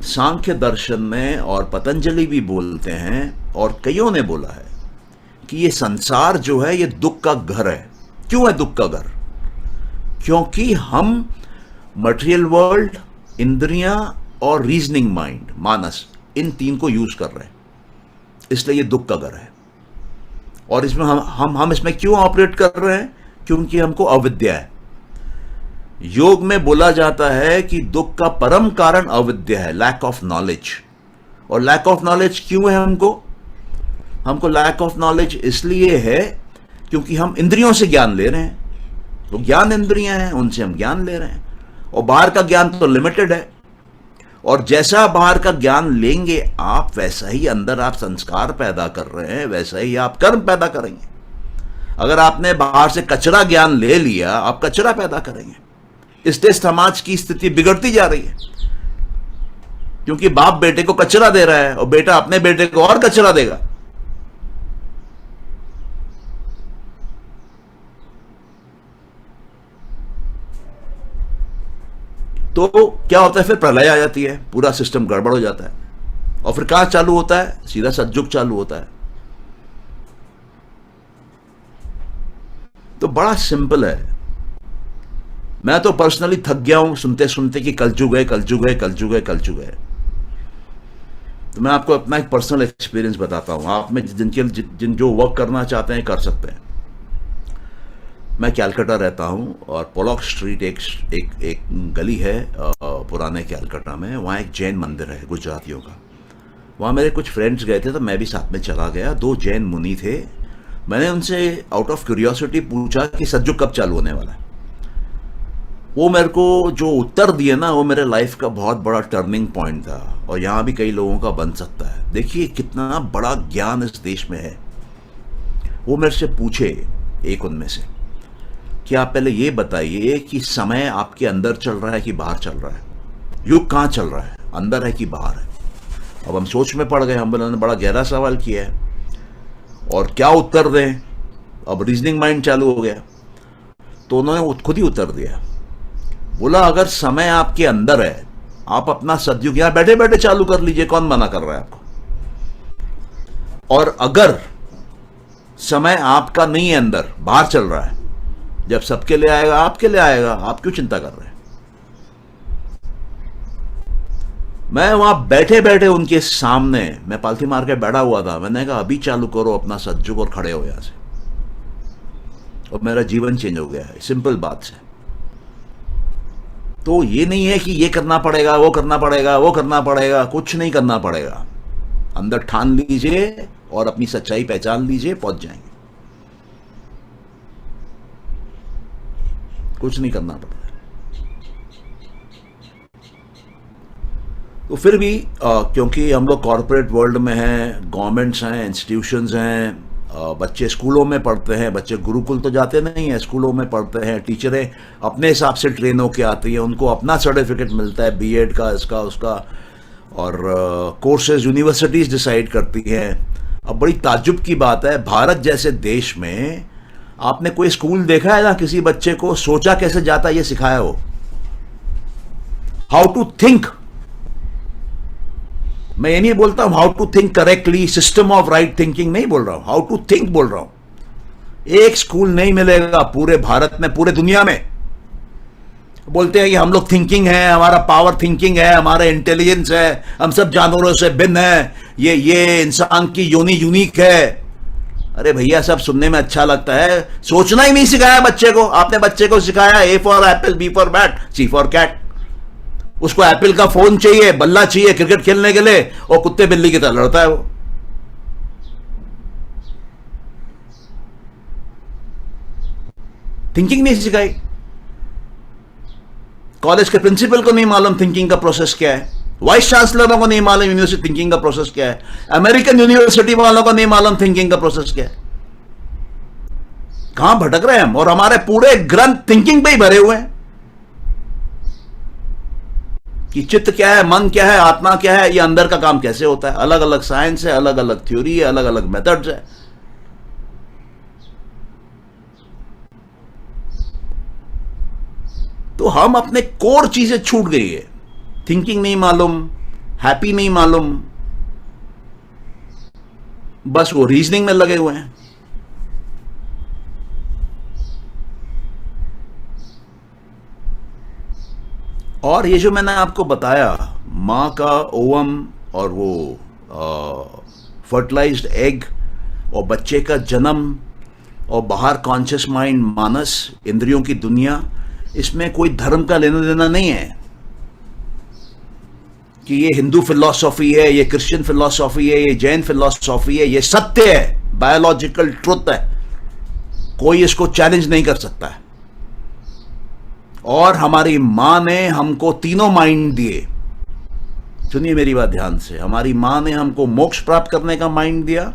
सांख्य दर्शन में और पतंजलि भी बोलते हैं और कईयों ने बोला है कि ये संसार जो है ये दुख का घर है। क्यों है दुख का घर? क्योंकि हम मटेरियल वर्ल्ड, इंद्रियां और रीजनिंग माइंड, मानस, इन तीन को यूज कर रहे हैं, इसलिए ये दुख का घर है। और इसमें हम इसमें क्यों ऑपरेट कर रहे हैं? क्योंकि हमको अविद्या है। योग में बोला जाता है कि दुख का परम कारण अविद्या है, लैक ऑफ नॉलेज। और लैक ऑफ नॉलेज क्यों है हमको लैक ऑफ नॉलेज इसलिए है क्योंकि हम इंद्रियों से ज्ञान ले रहे हैं। तो ज्ञान इंद्रियां हैं, उनसे हम ज्ञान ले रहे हैं, और बाहर का ज्ञान तो लिमिटेड है। और जैसा बाहर का ज्ञान लेंगे आप, वैसा ही अंदर आप संस्कार पैदा कर रहे हैं, वैसा ही आप कर्म पैदा करेंगे। अगर आपने बाहर से कचरा ज्ञान ले लिया, आप कचरा पैदा करेंगे। इसलिए समाज की स्थिति बिगड़ती जा रही है, क्योंकि बाप बेटे को कचरा दे रहा है और बेटा अपने बेटे को और कचरा देगा। तो क्या होता है? फिर प्रलय आ जाती है, पूरा सिस्टम गड़बड़ हो जाता है। और फिर कहां चालू होता है? सीधा सतयुग चालू होता है। तो बड़ा सिंपल है। मैं तो पर्सनली थक गया हूं सुनते सुनते कि कलयुग है, कलयुग है, कलयुग है, कलयुग है। तो मैं आपको अपना एक पर्सनल एक्सपीरियंस बताता हूं। आप में जिन जो वर्क करना चाहते हैं कर सकते हैं। मैं कैलकाटा रहता हूं और पोलॉक स्ट्रीट एक गली है पुराने कैलकाटा में। वहाँ एक जैन मंदिर है गुजरातियों का। वहाँ मेरे कुछ फ्रेंड्स गए थे तो मैं भी साथ में चला गया। 2 जैन मुनि थे। मैंने उनसे आउट ऑफ क्यूरियोसिटी पूछा कि सतयुग कब चालू होने वाला है। वो मेरे को जो उत्तर दिए ना, वो मेरे लाइफ का बहुत बड़ा टर्निंग पॉइंट था, और यहाँ भी कई लोगों का बन सकता है। देखिए कितना बड़ा ज्ञान इस देश में है। वो मेरे से पूछे, एक उनमें से, कि आप पहले ये बताइए कि समय आपके अंदर चल रहा है कि बाहर चल रहा है? युग कहाँ चल रहा है, अंदर है कि बाहर है? अब हम सोच में पड़ गए। हम ने बड़ा गहरा सवाल किया है और क्या उत्तर दें। अब रीजनिंग माइंड चालू हो गया। तो उन्होंने खुद ही उत्तर दिया। बोला अगर समय आपके अंदर है, आप अपना सतयुग यहां बैठे बैठे चालू कर लीजिए, कौन मना कर रहा है आपको? और अगर समय आपका नहीं है, अंदर बाहर चल रहा है, जब सबके लिए आएगा आपके लिए आएगा, आप क्यों चिंता कर रहे हैं? मैं वहां बैठे बैठे उनके सामने, मैं पालथी मार के बैठा हुआ था। मैंने कहा अभी चालू करो अपना सतयुग और खड़े हो यहां से। और मेरा जीवन चेंज हो गया है, सिंपल बात से। तो ये नहीं है कि ये करना पड़ेगा, वो करना पड़ेगा, वो करना पड़ेगा। कुछ नहीं करना पड़ेगा। अंदर ठान लीजिए और अपनी सच्चाई पहचान लीजिए, पहुंच जाएंगे। कुछ नहीं करना पड़ता। तो फिर भी क्योंकि हम लोग कॉरपोरेट वर्ल्ड में हैं, गवर्नमेंट्स हैं, इंस्टीट्यूशंस हैं, बच्चे स्कूलों में पढ़ते हैं, बच्चे गुरुकुल तो जाते नहीं हैं, स्कूलों में पढ़ते हैं, टीचरें अपने हिसाब से ट्रेन होके आती हैं, उनको अपना सर्टिफिकेट मिलता है बीएड का, इसका उसका, और कोर्सेज यूनिवर्सिटीज़ डिसाइड करती हैं। अब बड़ी ताज्जुब की बात है, भारत जैसे देश में आपने कोई स्कूल देखा है ना किसी बच्चे को सोचा कैसे जाता है ये सिखाया हो, हाउ टू थिंक। मैं ये नहीं बोलता हूं how to think correctly, system of right thinking नहीं बोल रहा हूं, हाउ टू थिंक बोल रहा हूं। एक स्कूल नहीं मिलेगा पूरे भारत में, पूरे दुनिया में। बोलते हैं कि हम लोग थिंकिंग है, हमारा पावर थिंकिंग है, हमारा इंटेलिजेंस है, हम सब जानवरों से भिन्न है, ये इंसान की योनि यूनिक है। अरे भैया सब सुनने में अच्छा लगता है, सोचना ही नहीं सिखाया बच्चे को। आपने बच्चे को सिखाया A for apple, B for bat, C for cat. उसको एप्पल का फोन चाहिए, बल्ला चाहिए क्रिकेट खेलने के लिए, और कुत्ते बिल्ली की तरह लड़ता है वो। थिंकिंग नहीं सिखाई। कॉलेज के प्रिंसिपल को नहीं मालूम थिंकिंग का प्रोसेस क्या है, वाइस चांसलरों को नहीं मालूम यूनिवर्सिटी थिंकिंग का प्रोसेस क्या है, अमेरिकन यूनिवर्सिटी वालों को नहीं मालूम थिंकिंग का प्रोसेस क्या है। कहां भटक रहे हैं हम, और हमारे पूरे ग्रंथ थिंकिंग पे ही भरे हुए हैं कि चित्त क्या है, मन क्या है, आत्मा क्या है, ये अंदर का काम कैसे होता है। अलग अलग साइंस है, अलग अलग थ्योरी है, अलग अलग मेथड्स है। तो हम अपने कोर चीजें छूट गई है। थिंकिंग नहीं मालूम, हैप्पी नहीं मालूम, बस वो रीजनिंग में लगे हुए हैं। और ये जो मैंने आपको बताया, मां का ओवम और वो फर्टिलाइज्ड एग और बच्चे का जन्म और बाहर कॉन्शियस माइंड, मानस, इंद्रियों की दुनिया, इसमें कोई धर्म का लेना देना नहीं है कि ये हिंदू फिलॉसफी है, ये क्रिश्चियन फिलॉसफी है, ये जैन फिलॉसफी है। ये सत्य है, बायोलॉजिकल ट्रुथ है, कोई इसको चैलेंज नहीं कर सकता है। और हमारी मां ने हमको तीनों माइंड दिए। सुनिए मेरी बात ध्यान से, हमारी मां ने हमको मोक्ष प्राप्त करने का माइंड दिया,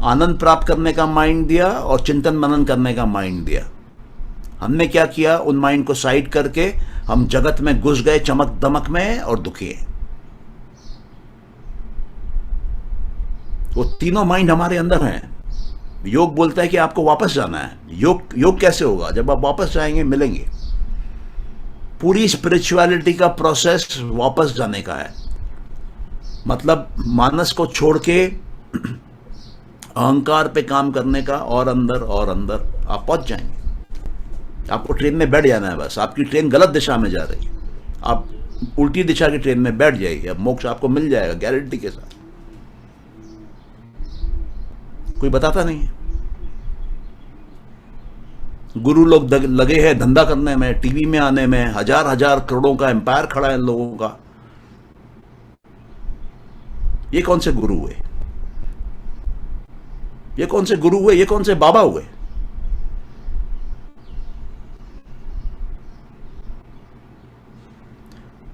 आनंद प्राप्त करने का माइंड दिया, और चिंतन मनन करने का माइंड दिया। हमने क्या किया, उन माइंड को साइड करके हम जगत में घुस गए, चमक दमक में, और दुखी हैं। वो तीनों माइंड हमारे अंदर हैं। योग बोलता है कि आपको वापस जाना है। योग कैसे होगा, जब आप वापस जाएंगे मिलेंगे। पूरी स्पिरिचुअलिटी का प्रोसेस वापस जाने का है, मतलब मानस को छोड़ के अहंकार पे काम करने का, और अंदर आप पहुंच जाएंगे। आपको ट्रेन में बैठ जाना है बस। आपकी ट्रेन गलत दिशा में जा रही है, आप उल्टी दिशा की ट्रेन में बैठ जाइए, अब मोक्ष आपको मिल जाएगा गारंटी के साथ। कोई बताता नहीं है। गुरु लोग लगे हैं धंधा करने में, टीवी में आने में, हजार हजार करोड़ों का एम्पायर खड़ा है इन लोगों का। ये कौन से गुरु हुए, ये कौन से गुरु हुए, ये कौन से बाबा हुए।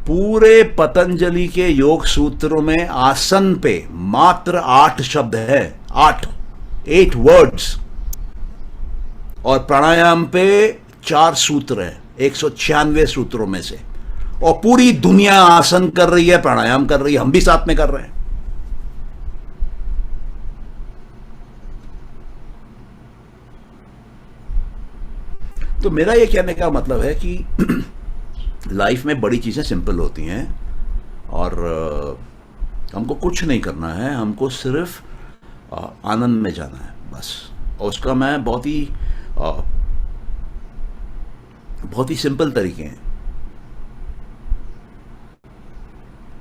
पूरे पतंजलि के योग सूत्रों में आसन पे मात्र 8 शब्द है, 8 वर्ड्स, और प्राणायाम पे 4 सूत्र है 196 सूत्रों में से। और पूरी दुनिया आसन कर रही है, प्राणायाम कर रही है, हम भी साथ में कर रहे हैं। तो मेरा ये कहने का मतलब है कि लाइफ में बड़ी चीज़ें सिंपल होती हैं, और हमको कुछ नहीं करना है, हमको सिर्फ आनंद में जाना है बस। और उसका मैं बहुत ही सिंपल तरीके हैं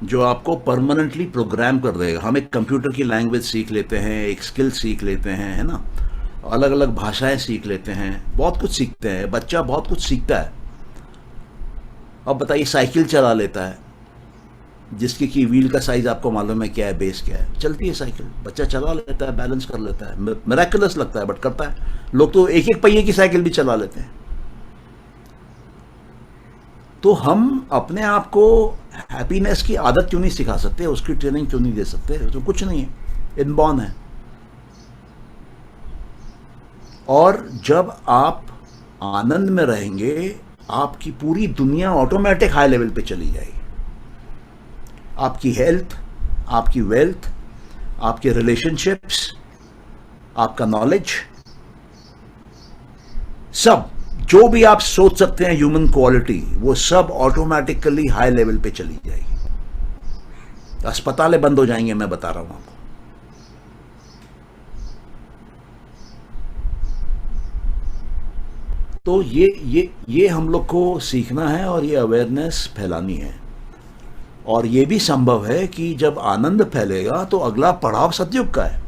जो आपको परमानेंटली प्रोग्राम कर देगा। हम एक कंप्यूटर की लैंग्वेज सीख लेते हैं, एक स्किल सीख लेते हैं, है ना, अलग अलग भाषाएं सीख लेते हैं, बहुत कुछ सीखते हैं। बच्चा बहुत कुछ सीखता है। अब बताइए, साइकिल चला लेता है, जिसकी की व्हील का साइज आपको मालूम है क्या है, बेस क्या है, चलती है साइकिल, बच्चा चला लेता है, बैलेंस कर लेता है। मिरेकलस लगता है बट करता है। लोग तो एक एक पहिए की साइकिल भी चला लेते हैं। तो हम अपने आप को हैप्पीनेस की आदत क्यों नहीं सिखा सकते, उसकी ट्रेनिंग क्यों नहीं दे सकते। तो कुछ नहीं है, इनबॉर्न है। और जब आप आनंद में रहेंगे, आपकी पूरी दुनिया ऑटोमेटिक हाई लेवल पे चली जाएगी। आपकी हेल्थ, आपकी वेल्थ, आपके रिलेशनशिप्स, आपका नॉलेज, सब जो भी आप सोच सकते हैं ह्यूमन क्वालिटी, वो सब ऑटोमेटिकली हाई लेवल पे चली जाएगी। अस्पतालें बंद हो जाएंगे, मैं बता रहा हूं आपको। तो ये हम लोग को सीखना है और ये अवेयरनेस फैलानी है। और ये भी संभव है कि जब आनंद फैलेगा तो अगला पड़ाव सतयुग का है।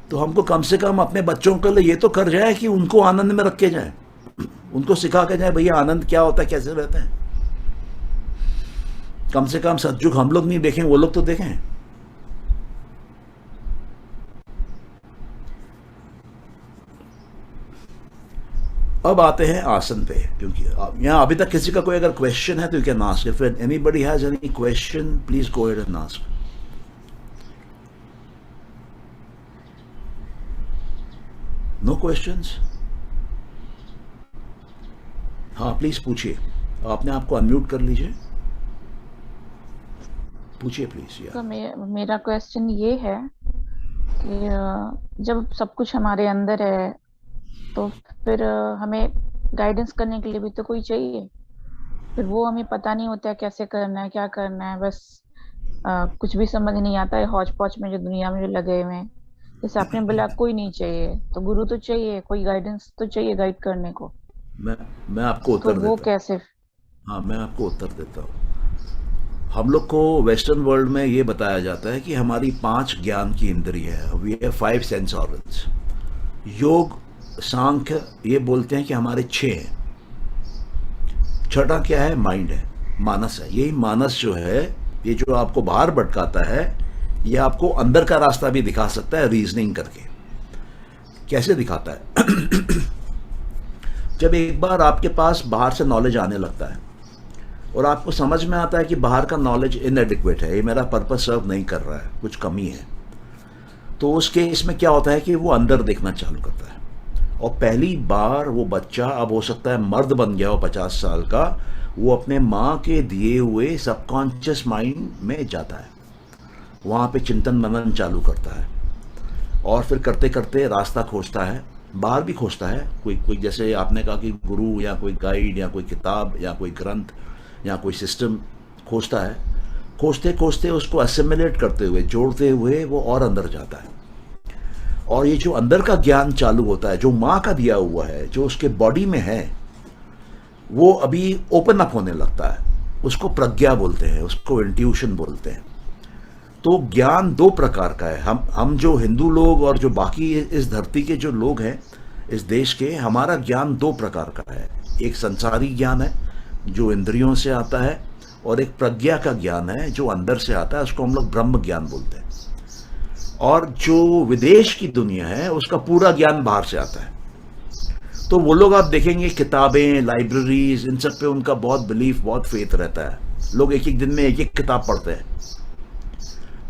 तो हमको कम से कम अपने बच्चों के लिए ये तो कर जाए कि उनको आनंद में रख के जाए, उनको सिखा के जाए भैया आनंद क्या होता है, कैसे रहते हैं। कम से कम सतयुग हम लोग नहीं देखें, वो लोग तो देखें। अब आते हैं आसन पे, क्योंकि यहाँ अभी तक किसी का कोई अगर क्वेश्चन है तो you can ask. If anybody has any question please go ahead and ask. No questions? हाँ प्लीज पूछिए, आपने आपको अनम्यूट कर लीजिए, पूछिए प्लीज। तो मेरा क्वेश्चन ये है कि जब सब कुछ हमारे अंदर है तो फिर हमें गाइडेंस करने के लिए भी तो कोई चाहिए। फिर वो हमें पता नहीं होता है कैसे करना है, क्या करना है, बस कुछ भी समझ नहीं आता है हौच पौच में जो दुनिया में जो लगे हुए हैं। जैसे आपने बोला कोई नहीं चाहिए, तो गुरु तो चाहिए, कोई गाइडेंस तो चाहिए गाइड करने को। मैं मैं आपको तो उत्तर वो देता हूँ। कैसे? हाँ मैं आपको उत्तर देता हूँ। हम लोग को वेस्टर्न वर्ल्ड में ये बताया जाता है कि हमारी 5 ज्ञान की इंद्रिय है, वी हैव 5 सेंस ऑर्गन्स। योग सांख्य ये बोलते हैं कि हमारे 6 हैं। छठा क्या है? माइंड है, मानस है। यही मानस जो है, ये जो आपको बाहर भटकाता है, ये आपको अंदर का रास्ता भी दिखा सकता है रीजनिंग करके। कैसे दिखाता है? जब एक बार आपके पास बाहर से नॉलेज आने लगता है और आपको समझ में आता है कि बाहर का नॉलेज इनएडिक्वेट है, ये मेरा पर्पस सर्व नहीं कर रहा है, कुछ कमी है, तो उस केस में क्या होता है कि वो अंदर देखना चालू करता है। और पहली बार वो बच्चा, अब हो सकता है मर्द बन गया हो 50 साल का, वो अपने माँ के दिए हुए सबकॉन्शियस माइंड में जाता है, वहाँ पे चिंतन मनन चालू करता है और फिर करते करते रास्ता खोजता है, बाहर भी खोजता है। कोई जैसे आपने कहा कि गुरु या कोई गाइड या कोई किताब या कोई ग्रंथ या कोई सिस्टम खोजता है। खोजते खोजते उसको असिमिलेट करते हुए, जोड़ते हुए वो और अंदर जाता है। और ये जो अंदर का ज्ञान चालू होता है, जो माँ का दिया हुआ है, जो उसके बॉडी में है, वो अभी ओपन अप होने लगता है। उसको प्रज्ञा बोलते हैं, उसको इंट्यूशन बोलते हैं। तो ज्ञान 2 प्रकार का है। हम जो हिंदू लोग और जो बाकी इस धरती के जो लोग हैं इस देश के, हमारा ज्ञान 2 प्रकार का है। एक संसारी ज्ञान है जो इंद्रियों से आता है, और एक प्रज्ञा का ज्ञान है जो अंदर से आता है, उसको हम लोग ब्रह्म ज्ञान बोलते हैं। और जो विदेश की दुनिया है उसका पूरा ज्ञान बाहर से आता है। तो वो लोग आप देखेंगे किताबें, लाइब्रेरीज, इन सब पे उनका बहुत बिलीफ, बहुत फेथ रहता है। लोग एक एक दिन में एक एक किताब पढ़ते हैं।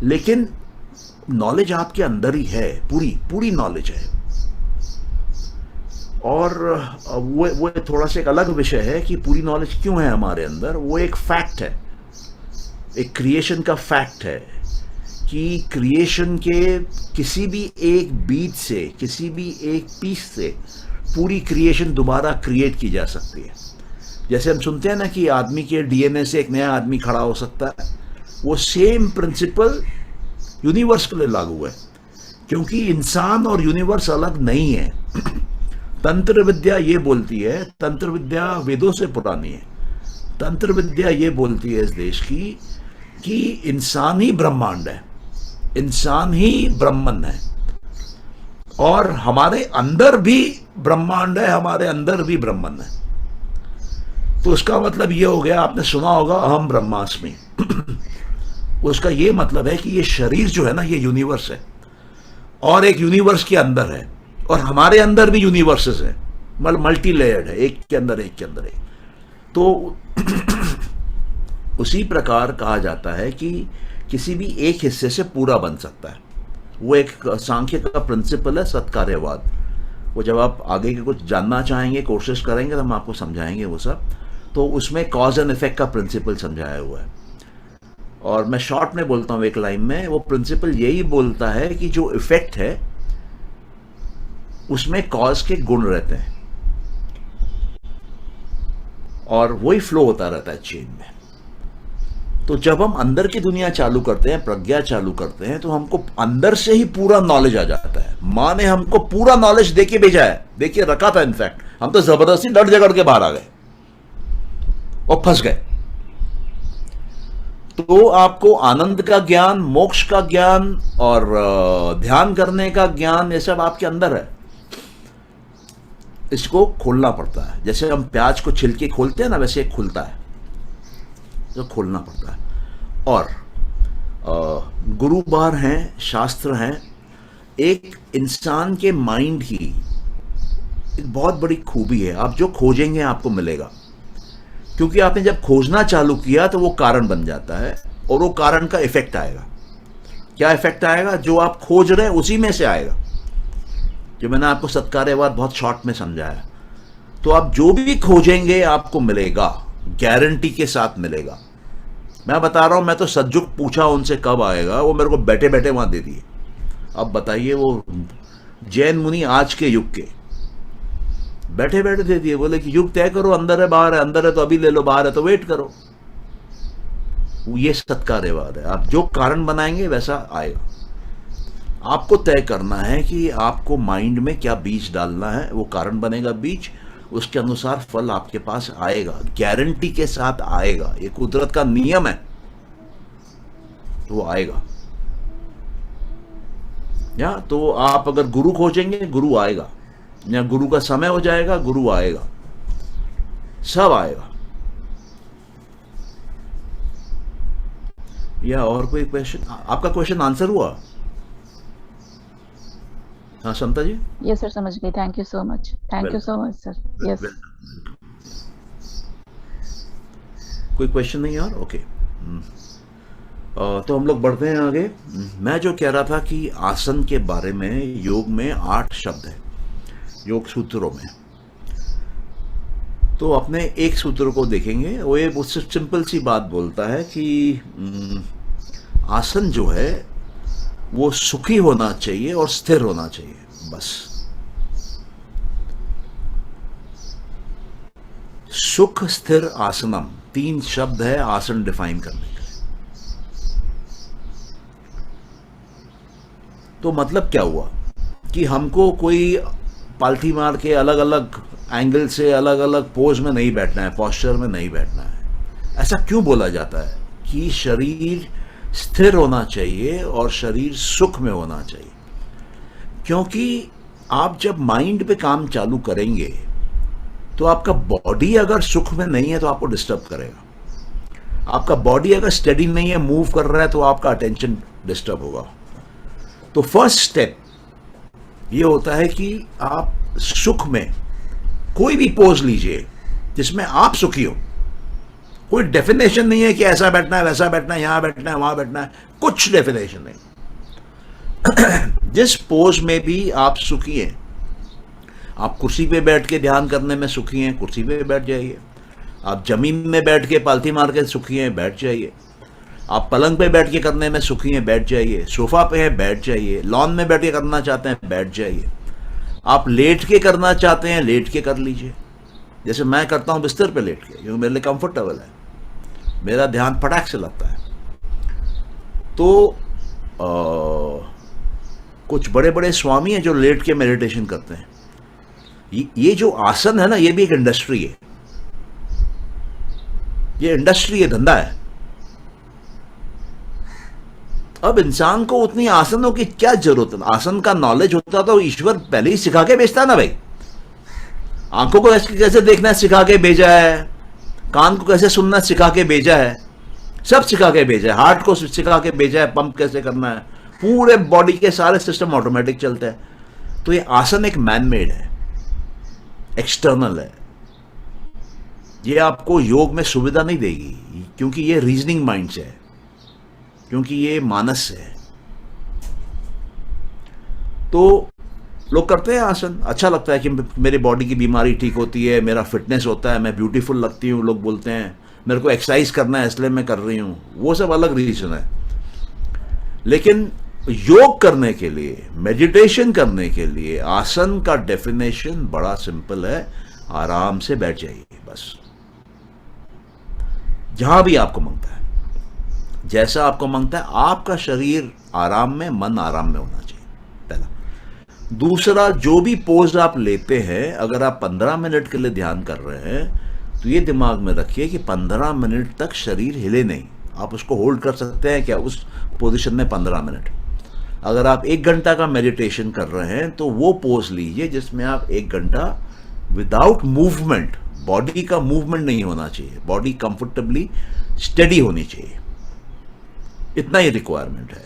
लेकिन नॉलेज आपके अंदर ही है, पूरी पूरी नॉलेज है। और वो थोड़ा सा एक अलग विषय है कि पूरी नॉलेज क्यों है हमारे अंदर। वो एक फैक्ट है, एक क्रिएशन का फैक्ट है कि क्रिएशन के किसी भी एक बीज से, किसी भी एक पीस से पूरी क्रिएशन दोबारा क्रिएट की जा सकती है। जैसे हम सुनते हैं ना कि आदमी के डीएनए से एक नया आदमी खड़ा हो सकता है, वो सेम प्रिंसिपल यूनिवर्स के लिए लागू है, क्योंकि इंसान और यूनिवर्स अलग नहीं है। तंत्र विद्या ये बोलती है, तंत्र विद्या वेदों से पुरानी है, तंत्र विद्या ये बोलती है इस देश की कि इंसान ही ब्रह्मांड है, इंसान ही ब्रह्मन है, और हमारे अंदर भी ब्रह्मांड है, हमारे अंदर भी ब्रह्मन है। तो उसका मतलब ये हो गया, आपने सुना होगा अहम ब्रह्मास्मि। उसका ये मतलब है कि ये शरीर जो है ना, ये यूनिवर्स है और एक यूनिवर्स के अंदर है, और हमारे अंदर भी यूनिवर्सेस है, मल्टी लेयर्ड है, एक के अंदर एक के अंदर एक। तो उसी प्रकार कहा जाता है कि किसी भी एक हिस्से से पूरा बन सकता है। वो एक सांख्य का प्रिंसिपल है, सत्कार्यवाद। वो जब आप आगे के कुछ जानना चाहेंगे, कोशिश करेंगे, तो हम आपको समझाएंगे वो सब। तो उसमें कॉज एंड इफेक्ट का प्रिंसिपल समझाया हुआ है। और मैं शॉर्ट में बोलता हूँ एक लाइन में, वो प्रिंसिपल यही बोलता है कि जो इफेक्ट है उसमें कॉज के गुण रहते हैं और वही फ्लो होता रहता है चेन में। तो जब हम अंदर की दुनिया चालू करते हैं, प्रज्ञा चालू करते हैं, तो हमको अंदर से ही पूरा नॉलेज आ जाता है। माँ ने हमको पूरा नॉलेज देके भेजा है, देखिए रखा था। इनफैक्ट हम तो जबरदस्ती डर जगड़ के बाहर आ गए और फंस गए। तो आपको आनंद का ज्ञान, मोक्ष का ज्ञान और ध्यान करने का ज्ञान, ये सब आपके अंदर है। इसको खोलना पड़ता है। जैसे हम प्याज को छिलके खोलते हैं ना, वैसे एक खुलता है, जो खोलना पड़ता है। और गुरु बार हैं, शास्त्र हैं। एक इंसान के माइंड की एक बहुत बड़ी खूबी है, आप जो खोजेंगे आपको मिलेगा। क्योंकि आपने जब खोजना चालू किया तो वो कारण बन जाता है और वो कारण का इफेक्ट आएगा। क्या इफेक्ट आएगा? जो आप खोज रहे हैं उसी में से आएगा। जो मैंने आपको सत्कार्यवाद बहुत शॉर्ट में समझाया। तो आप जो भी खोजेंगे आपको मिलेगा, गारंटी के साथ मिलेगा। मैं बता रहा हूं, मैं तो सज्जुक पूछा उनसे कब आएगा, वो मेरे को बैठे बैठे वहां दे दिए। अब बताइए, वो जैन मुनि आज के युग के बैठे बैठे दे दिए। बोले कि युग तय करो, अंदर है बाहर है, अंदर है तो अभी ले लो, बाहर है तो वेट करो। ये सत्कार्यवाद है। आप जो कारण बनाएंगे वैसा आएगा। आपको तय करना है कि आपको माइंड में क्या बीज डालना है, वो कारण बनेगा बीज, उसके अनुसार फल आपके पास आएगा, गारंटी के साथ आएगा। ये कुदरत का नियम है, तो वो आएगा। या तो आप अगर गुरु खोजेंगे, गुरु आएगा, या गुरु का समय हो जाएगा, गुरु आएगा, सब आएगा। या और कोई क्वेश्चन? आपका क्वेश्चन आंसर हुआ? हाँ समता जी। यस सर, समझ गई। Thank you so much, thank you so much sir. Yes. कोई क्वेश्चन नहीं यार? ओके। तो हम लोग बढ़ते हैं आगे। मैं जो कह रहा था कि आसन के बारे में, योग में 8 शब्द है, योग सूत्रों में। तो अपने एक सूत्र को देखेंगे, वो ये उससे सिंपल सी बात बोलता है कि आसन जो है वो सुखी होना चाहिए और स्थिर होना चाहिए, बस। सुख स्थिर आसनम, 3 शब्द है आसन डिफाइन करने के। तो मतलब क्या हुआ कि हमको कोई पालथी मार के अलग अलग एंगल से, अलग अलग पोज में नहीं बैठना है, पोस्चर में नहीं बैठना है। ऐसा क्यों बोला जाता है? कि शरीर स्थिर होना चाहिए और शरीर सुख में होना चाहिए। क्योंकि आप जब माइंड पे काम चालू करेंगे तो आपका बॉडी अगर सुख में नहीं है तो आपको डिस्टर्ब करेगा। आपका बॉडी अगर स्टेडी नहीं है, मूव कर रहा है, तो आपका अटेंशन डिस्टर्ब होगा। तो फर्स्ट स्टेप ये होता है कि आप सुख में कोई भी पोज लीजिए जिसमें आप सुखी हो। कोई डेफिनेशन नहीं है कि ऐसा बैठना है, वैसा बैठना है, यहां बैठना है, वहां बैठना है, कुछ डेफिनेशन नहीं। जिस पोज में भी आप सुखी हैं, आप कुर्सी पे बैठ के ध्यान करने में सुखी हैं, कुर्सी पे बैठ जाइए। आप जमीन में बैठ के पालथी मार के सुखी हैं, बैठ जाइए। आप पलंग पे बैठ के करने में सुखी हैं, बैठ जाइए। सोफा पे है, बैठ जाइए। लॉन में बैठ के करना चाहते हैं, बैठ जाइए। आप लेट के करना चाहते हैं, लेट के कर लीजिए। जैसे मैं करता हूं बिस्तर पे लेट के, क्योंकि मेरे लिए कंफर्टेबल है, मेरा ध्यान फटाक से लगता है। तो कुछ बड़े बड़े स्वामी हैं जो लेट के मेडिटेशन करते हैं। ये जो आसन है ना, ये भी एक इंडस्ट्री है। ये इंडस्ट्री है, धंधा है। अब इंसान को उतनी आसनों की क्या जरूरत है? आसन का नॉलेज होता तो ईश्वर पहले ही सिखा के भेजता ना भाई। आंखों को कैसे देखना सिखा के भेजा है, कान को कैसे सुनना सिखा के भेजा है, सब सिखा के भेजा है। हार्ट को सिखा के भेजा है, पंप कैसे करना है। पूरे बॉडी के सारे सिस्टम ऑटोमेटिक चलते हैं। तो ये आसन एक मैन मेड है, एक्सटर्नल है। ये आपको योग में सुविधा नहीं देगी, क्योंकि ये रीजनिंग माइंड से है। क्योंकि ये मानस है। तो लोग करते हैं आसन, अच्छा लगता है कि मेरी बॉडी की बीमारी ठीक होती है, मेरा फिटनेस होता है, मैं ब्यूटीफुल लगती हूँ, लोग बोलते हैं मेरे को एक्सरसाइज करना है इसलिए मैं कर रही हूँ, वो सब अलग रीजन है। लेकिन योग करने के लिए, मेडिटेशन करने के लिए आसन का डेफिनेशन बड़ा सिंपल है, आराम से बैठ जाइए बस, जहां भी आपको मांगता है, जैसा आपको मांगता है। आपका शरीर आराम में, मन आराम में होना चाहिए, पहला। दूसरा, जो भी पोज आप लेते हैं, अगर आप 15 मिनट के लिए ध्यान कर रहे हैं तो ये दिमाग में रखिए कि 15 मिनट तक शरीर हिले नहीं। आप उसको होल्ड कर सकते हैं क्या उस पोजीशन में 15 मिनट? अगर आप 1 घंटा का मेडिटेशन कर रहे हैं तो वो पोज लीजिए जिसमें आप 1 घंटा विदाउट मूवमेंट, बॉडी का मूवमेंट नहीं होना चाहिए, बॉडी कंफर्टेबली स्टेडी होनी चाहिए, इतना ही रिक्वायरमेंट है।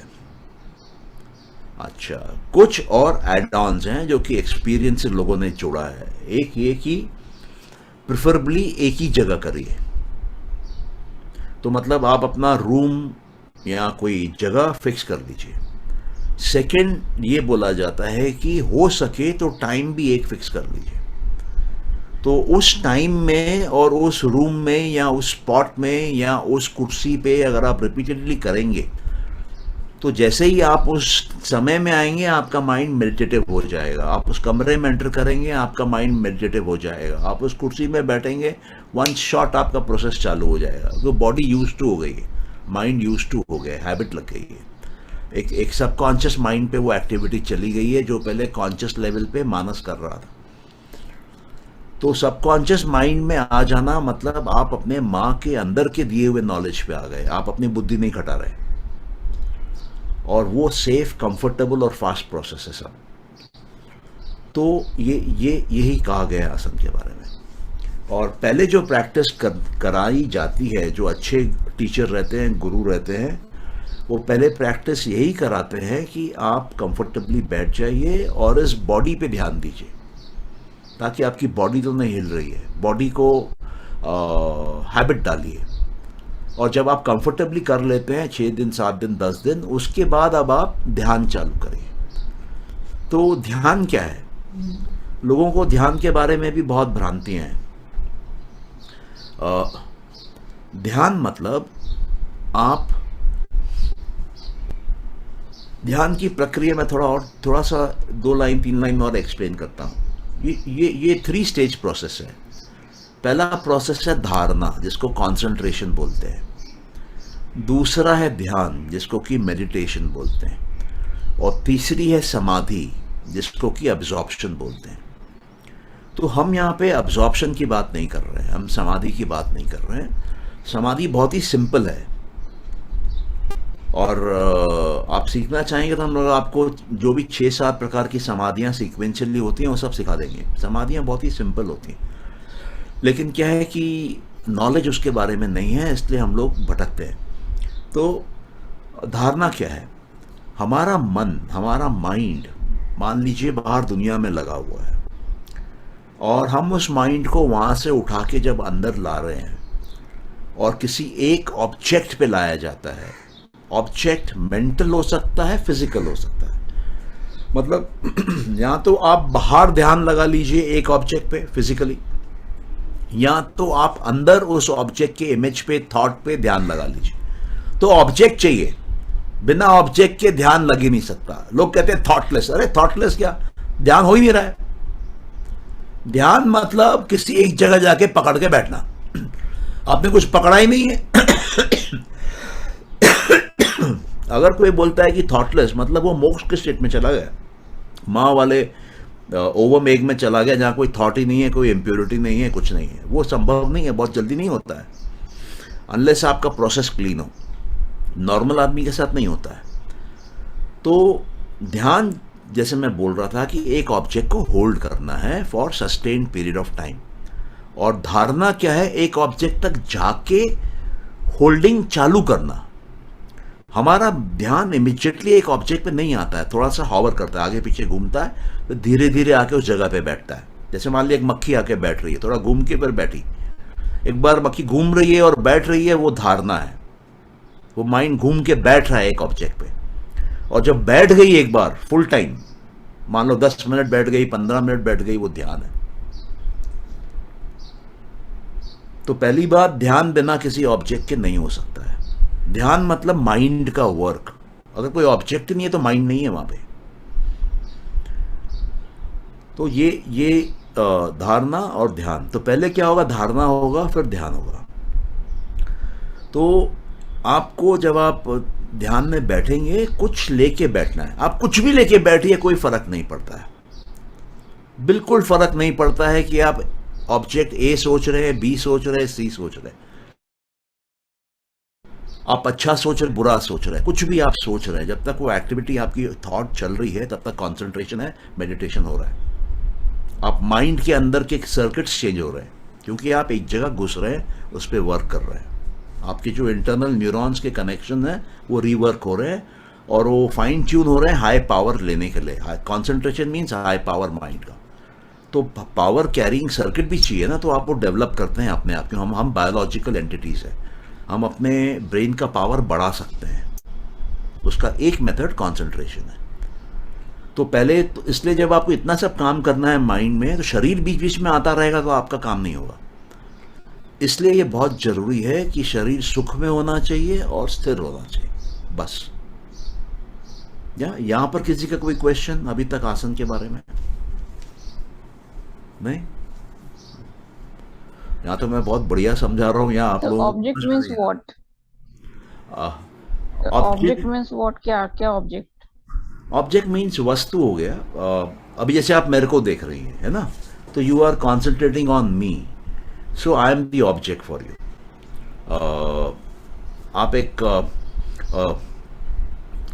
अच्छा, कुछ और एड ऑन्स हैं जो कि एक्सपीरियंस लोगों ने जोड़ा है। एक ये कि प्रिफरेबली एक ही जगह करिए, तो मतलब आप अपना रूम या कोई जगह फिक्स कर लीजिए। सेकंड, ये बोला जाता है कि हो सके तो टाइम भी एक फिक्स कर लीजिए, तो उस टाइम में और उस रूम में या उस स्पॉट में या उस कुर्सी पे अगर आप रिपीटेडली करेंगे तो जैसे ही आप उस समय में आएंगे आपका माइंड मेडिटेटिव हो जाएगा। आप उस कमरे में एंटर करेंगे आपका माइंड मेडिटेटिव हो जाएगा। आप उस कुर्सी में बैठेंगे, वन शॉट आपका प्रोसेस चालू हो जाएगा, तो बॉडी यूज टू हो गई है, माइंड यूज टू हो गया, हैबिट लग गई है। एक सबकॉन्शियस माइंड पे वो एक्टिविटी चली गई है जो पहले कॉन्शियस लेवल पे मानस कर रहा था। तो सबकॉन्शियस माइंड में आ जाना मतलब आप अपने माँ के अंदर के दिए हुए नॉलेज पे आ गए, आप अपनी बुद्धि नहीं खटा रहे, और वो सेफ, कंफर्टेबल और फास्ट प्रोसेस है सब। तो यही कहा गया है आसन के बारे में। और पहले जो प्रैक्टिस कराई जाती है, जो अच्छे टीचर रहते हैं, गुरु रहते हैं, वो पहले प्रैक्टिस यही कराते हैं कि आप कंफर्टेबली बैठ जाइए और इस बॉडी पे ध्यान दीजिए, ताकि आपकी बॉडी तो नहीं हिल रही है, बॉडी को हैबिट डालिए। और जब आप कंफर्टेबली कर लेते हैं 6 दिन, 7 दिन, 10 दिन, उसके बाद अब आप ध्यान चालू करिए। तो ध्यान क्या है? लोगों को ध्यान के बारे में भी बहुत भ्रांतियां हैं। ध्यान मतलब आप ध्यान की प्रक्रिया में थोड़ा सा 2 लाइन 3 लाइन में और एक्सप्लेन करता हूँ। ये 3 स्टेज प्रोसेस है। पहला प्रोसेस है धारणा, जिसको कंसंट्रेशन बोलते हैं। दूसरा है ध्यान, जिसको कि मेडिटेशन बोलते हैं। और तीसरी है समाधि, जिसको कि अब्जॉर्प्शन बोलते हैं। तो हम यहाँ पे अब्जॉर्प्शन की बात नहीं कर रहे हैं, हम समाधि की बात नहीं कर रहे हैं। समाधि बहुत ही सिंपल है, और आप सीखना चाहेंगे तो हम लोग आपको जो भी 6-7 प्रकार की समाधियाँ सीक्वेंशियली होती हैं वो सब सिखा देंगे। समाधियाँ बहुत ही सिंपल होती हैं, लेकिन क्या है कि नॉलेज उसके बारे में नहीं है, इसलिए हम लोग भटकते हैं। तो धारणा क्या है? हमारा मन, हमारा माइंड मान लीजिए बाहर दुनिया में लगा हुआ है, और हम उस माइंड को वहाँ से उठा के जब अंदर ला रहे हैं और किसी एक ऑब्जेक्ट पे लाया जाता है। ऑब्जेक्ट मेंटल हो सकता है, फिजिकल हो सकता है। मतलब या तो आप बाहर ध्यान लगा लीजिए एक ऑब्जेक्ट पे फिजिकली, या तो आप अंदर उस ऑब्जेक्ट के इमेज पे, थॉट पे ध्यान लगा लीजिए। तो ऑब्जेक्ट चाहिए, बिना ऑब्जेक्ट के ध्यान लग ही नहीं सकता। लोग कहते हैं थॉटलेस, अरे थॉटलेस क्या, ध्यान हो ही नहीं रहा है। ध्यान मतलब किसी एक जगह जाके पकड़ के बैठना, आपने कुछ पकड़ा ही नहीं है। अगर कोई बोलता है कि थॉटलेस मतलब वो मोक्ष के स्टेट में चला गया, माँ वाले ओवम एग में चला गया, जहाँ कोई थॉट ही नहीं है, कोई इम्प्योरिटी नहीं है, कुछ नहीं है। वो संभव नहीं है, बहुत जल्दी नहीं होता है, अनलेस आपका प्रोसेस क्लीन हो। नॉर्मल आदमी के साथ नहीं होता है। तो ध्यान, जैसे मैं बोल रहा था, कि एक ऑब्जेक्ट को होल्ड करना है for sustained period of time. और धारणा क्या है? एक ऑब्जेक्ट तक जाके होल्डिंग चालू करना। हमारा ध्यान इमीडिएटली एक ऑब्जेक्ट पे नहीं आता है, थोड़ा सा हॉवर करता है, आगे पीछे घूमता है, तो धीरे धीरे आके उस जगह पे बैठता है। जैसे मान लिया एक मक्खी आके बैठ रही है, थोड़ा घूम के फिर बैठी, एक बार मक्खी घूम रही है और बैठ रही है, वो धारणा है। वो माइंड घूम के बैठ रहा है एक ऑब्जेक्ट पे, और जब बैठ गई एक बार फुल टाइम, मान लो 10 मिनट बैठ गई, 15 मिनट बैठ गई, वो ध्यान है। तो पहली बात, ध्यान बिना किसी ऑब्जेक्ट के नहीं हो सकता है। ध्यान मतलब माइंड का वर्क। अगर कोई ऑब्जेक्ट नहीं है तो माइंड नहीं है वहां पे। तो ये धारणा और ध्यान। तो पहले क्या होगा, धारणा होगा, फिर ध्यान होगा। तो आपको जब आप ध्यान में बैठेंगे, कुछ लेके बैठना है। आप कुछ भी लेके बैठिए, कोई फर्क नहीं पड़ता है, बिल्कुल फर्क नहीं पड़ता है कि आप ऑब्जेक्ट ए सोच रहे हैं, बी सोच रहे हैं, सी सोच रहे हैं, आप अच्छा सोच रहे, बुरा सोच रहे हैं, कुछ भी आप सोच रहे हैं, जब तक वो एक्टिविटी आपकी थॉट चल रही है तब तक कंसंट्रेशन है, मेडिटेशन हो रहा है। आप माइंड के अंदर के सर्किट्स चेंज हो रहे हैं, क्योंकि आप एक जगह घुस रहे हैं, उस पर वर्क कर रहे हैं। आपके जो इंटरनल न्यूरॉन्स के कनेक्शन हैं वो रीवर्क हो रहे हैं, और वो फाइन ट्यून हो रहे हैं हाई पावर लेने के लिए। Concentration means high power mind का। तो पावर कैरिंग सर्किट भी चाहिए ना, तो आप वो डेवलप करते हैं अपने आप। क्यों, हम बायोलॉजिकल एंटिटीज हैं, हम अपने ब्रेन का पावर बढ़ा सकते हैं। उसका एक मेथड कंसंट्रेशन है। तो पहले तो इसलिए जब आपको इतना सब काम करना है माइंड में, तो शरीर बीच बीच में आता रहेगा तो आपका काम नहीं होगा। इसलिए ये बहुत जरूरी है कि शरीर सुख में होना चाहिए और स्थिर होना चाहिए, बस। यहां पर किसी का कोई क्वेश्चन अभी तक आसन के बारे में? नहीं, यहाँ तो मैं बहुत बढ़िया समझा रहा हूँ, यहाँ आप तो लोगों को ऑब्जेक्ट समझ में मीन्स नहीं व्हाट? आ रहा। Object object means what? क्या क्या ऑब्जेक्ट? ऑब्जेक्ट मीन्स वस्तु हो गया। अभी जैसे आप मेरे को देख रही हैं, है ना, तो you are concentrating on me, so I am the object for you. आप एक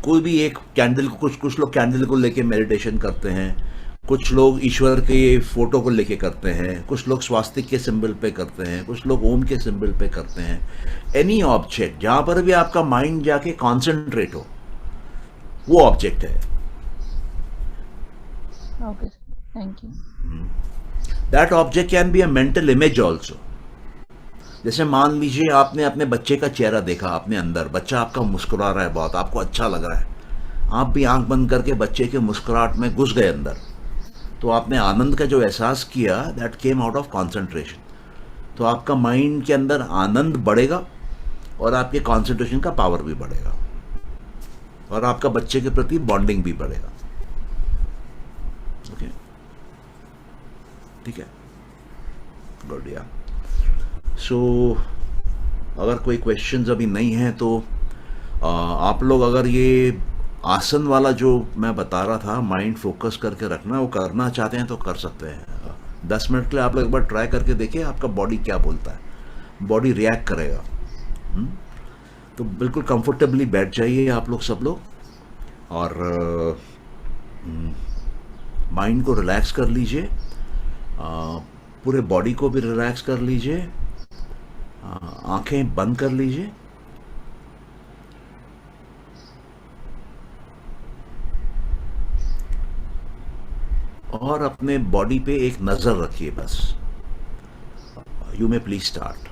कोई भी एक कैंडल को, कुछ कुछ लोग कैंडल को लेके मेडिटेशन करते हैं, कुछ लोग ईश्वर के फोटो को लेके करते हैं, कुछ लोग स्वास्तिक के सिंबल पे करते हैं, कुछ लोग ओम के सिंबल पे करते हैं। एनी ऑब्जेक्ट जहां पर भी आपका माइंड जाके कॉन्सेंट्रेट हो, वो ऑब्जेक्ट है। Okay, thank you. That object can be a mental image also. जैसे मान लीजिए आपने अपने बच्चे का चेहरा देखा, अपने अंदर बच्चा आपका मुस्कुरा रहा है, बहुत आपको अच्छा लग रहा है, आप भी आंख बंद करके बच्चे के मुस्कुराहट में घुस गए अंदर, तो आपने आनंद का जो एहसास किया, that came out of concentration. तो आपका माइंड के अंदर आनंद बढ़ेगा और आपके कॉन्सेंट्रेशन का पावर भी बढ़ेगा, और आपका बच्चे के प्रति बॉन्डिंग भी बढ़ेगा। ओके, ठीक है, बढ़िया। सो अगर कोई क्वेश्चंस अभी नहीं हैं तो आप लोग अगर ये आसन वाला जो मैं बता रहा था, माइंड फोकस करके रखना, वो करना चाहते हैं तो कर सकते हैं। 10 मिनट के लिए आप लोग एक बार ट्राई करके देखिए, आपका बॉडी क्या बोलता है, बॉडी रिएक्ट करेगा। तो बिल्कुल कंफर्टेबली बैठ जाइए आप लोग, सब लोग, और माइंड को रिलैक्स कर लीजिए, पूरे बॉडी को भी रिलैक्स कर लीजिए, आंखें बंद कर लीजिए। और अपने बॉडी पे एक नजर रखिए बस। You may please start.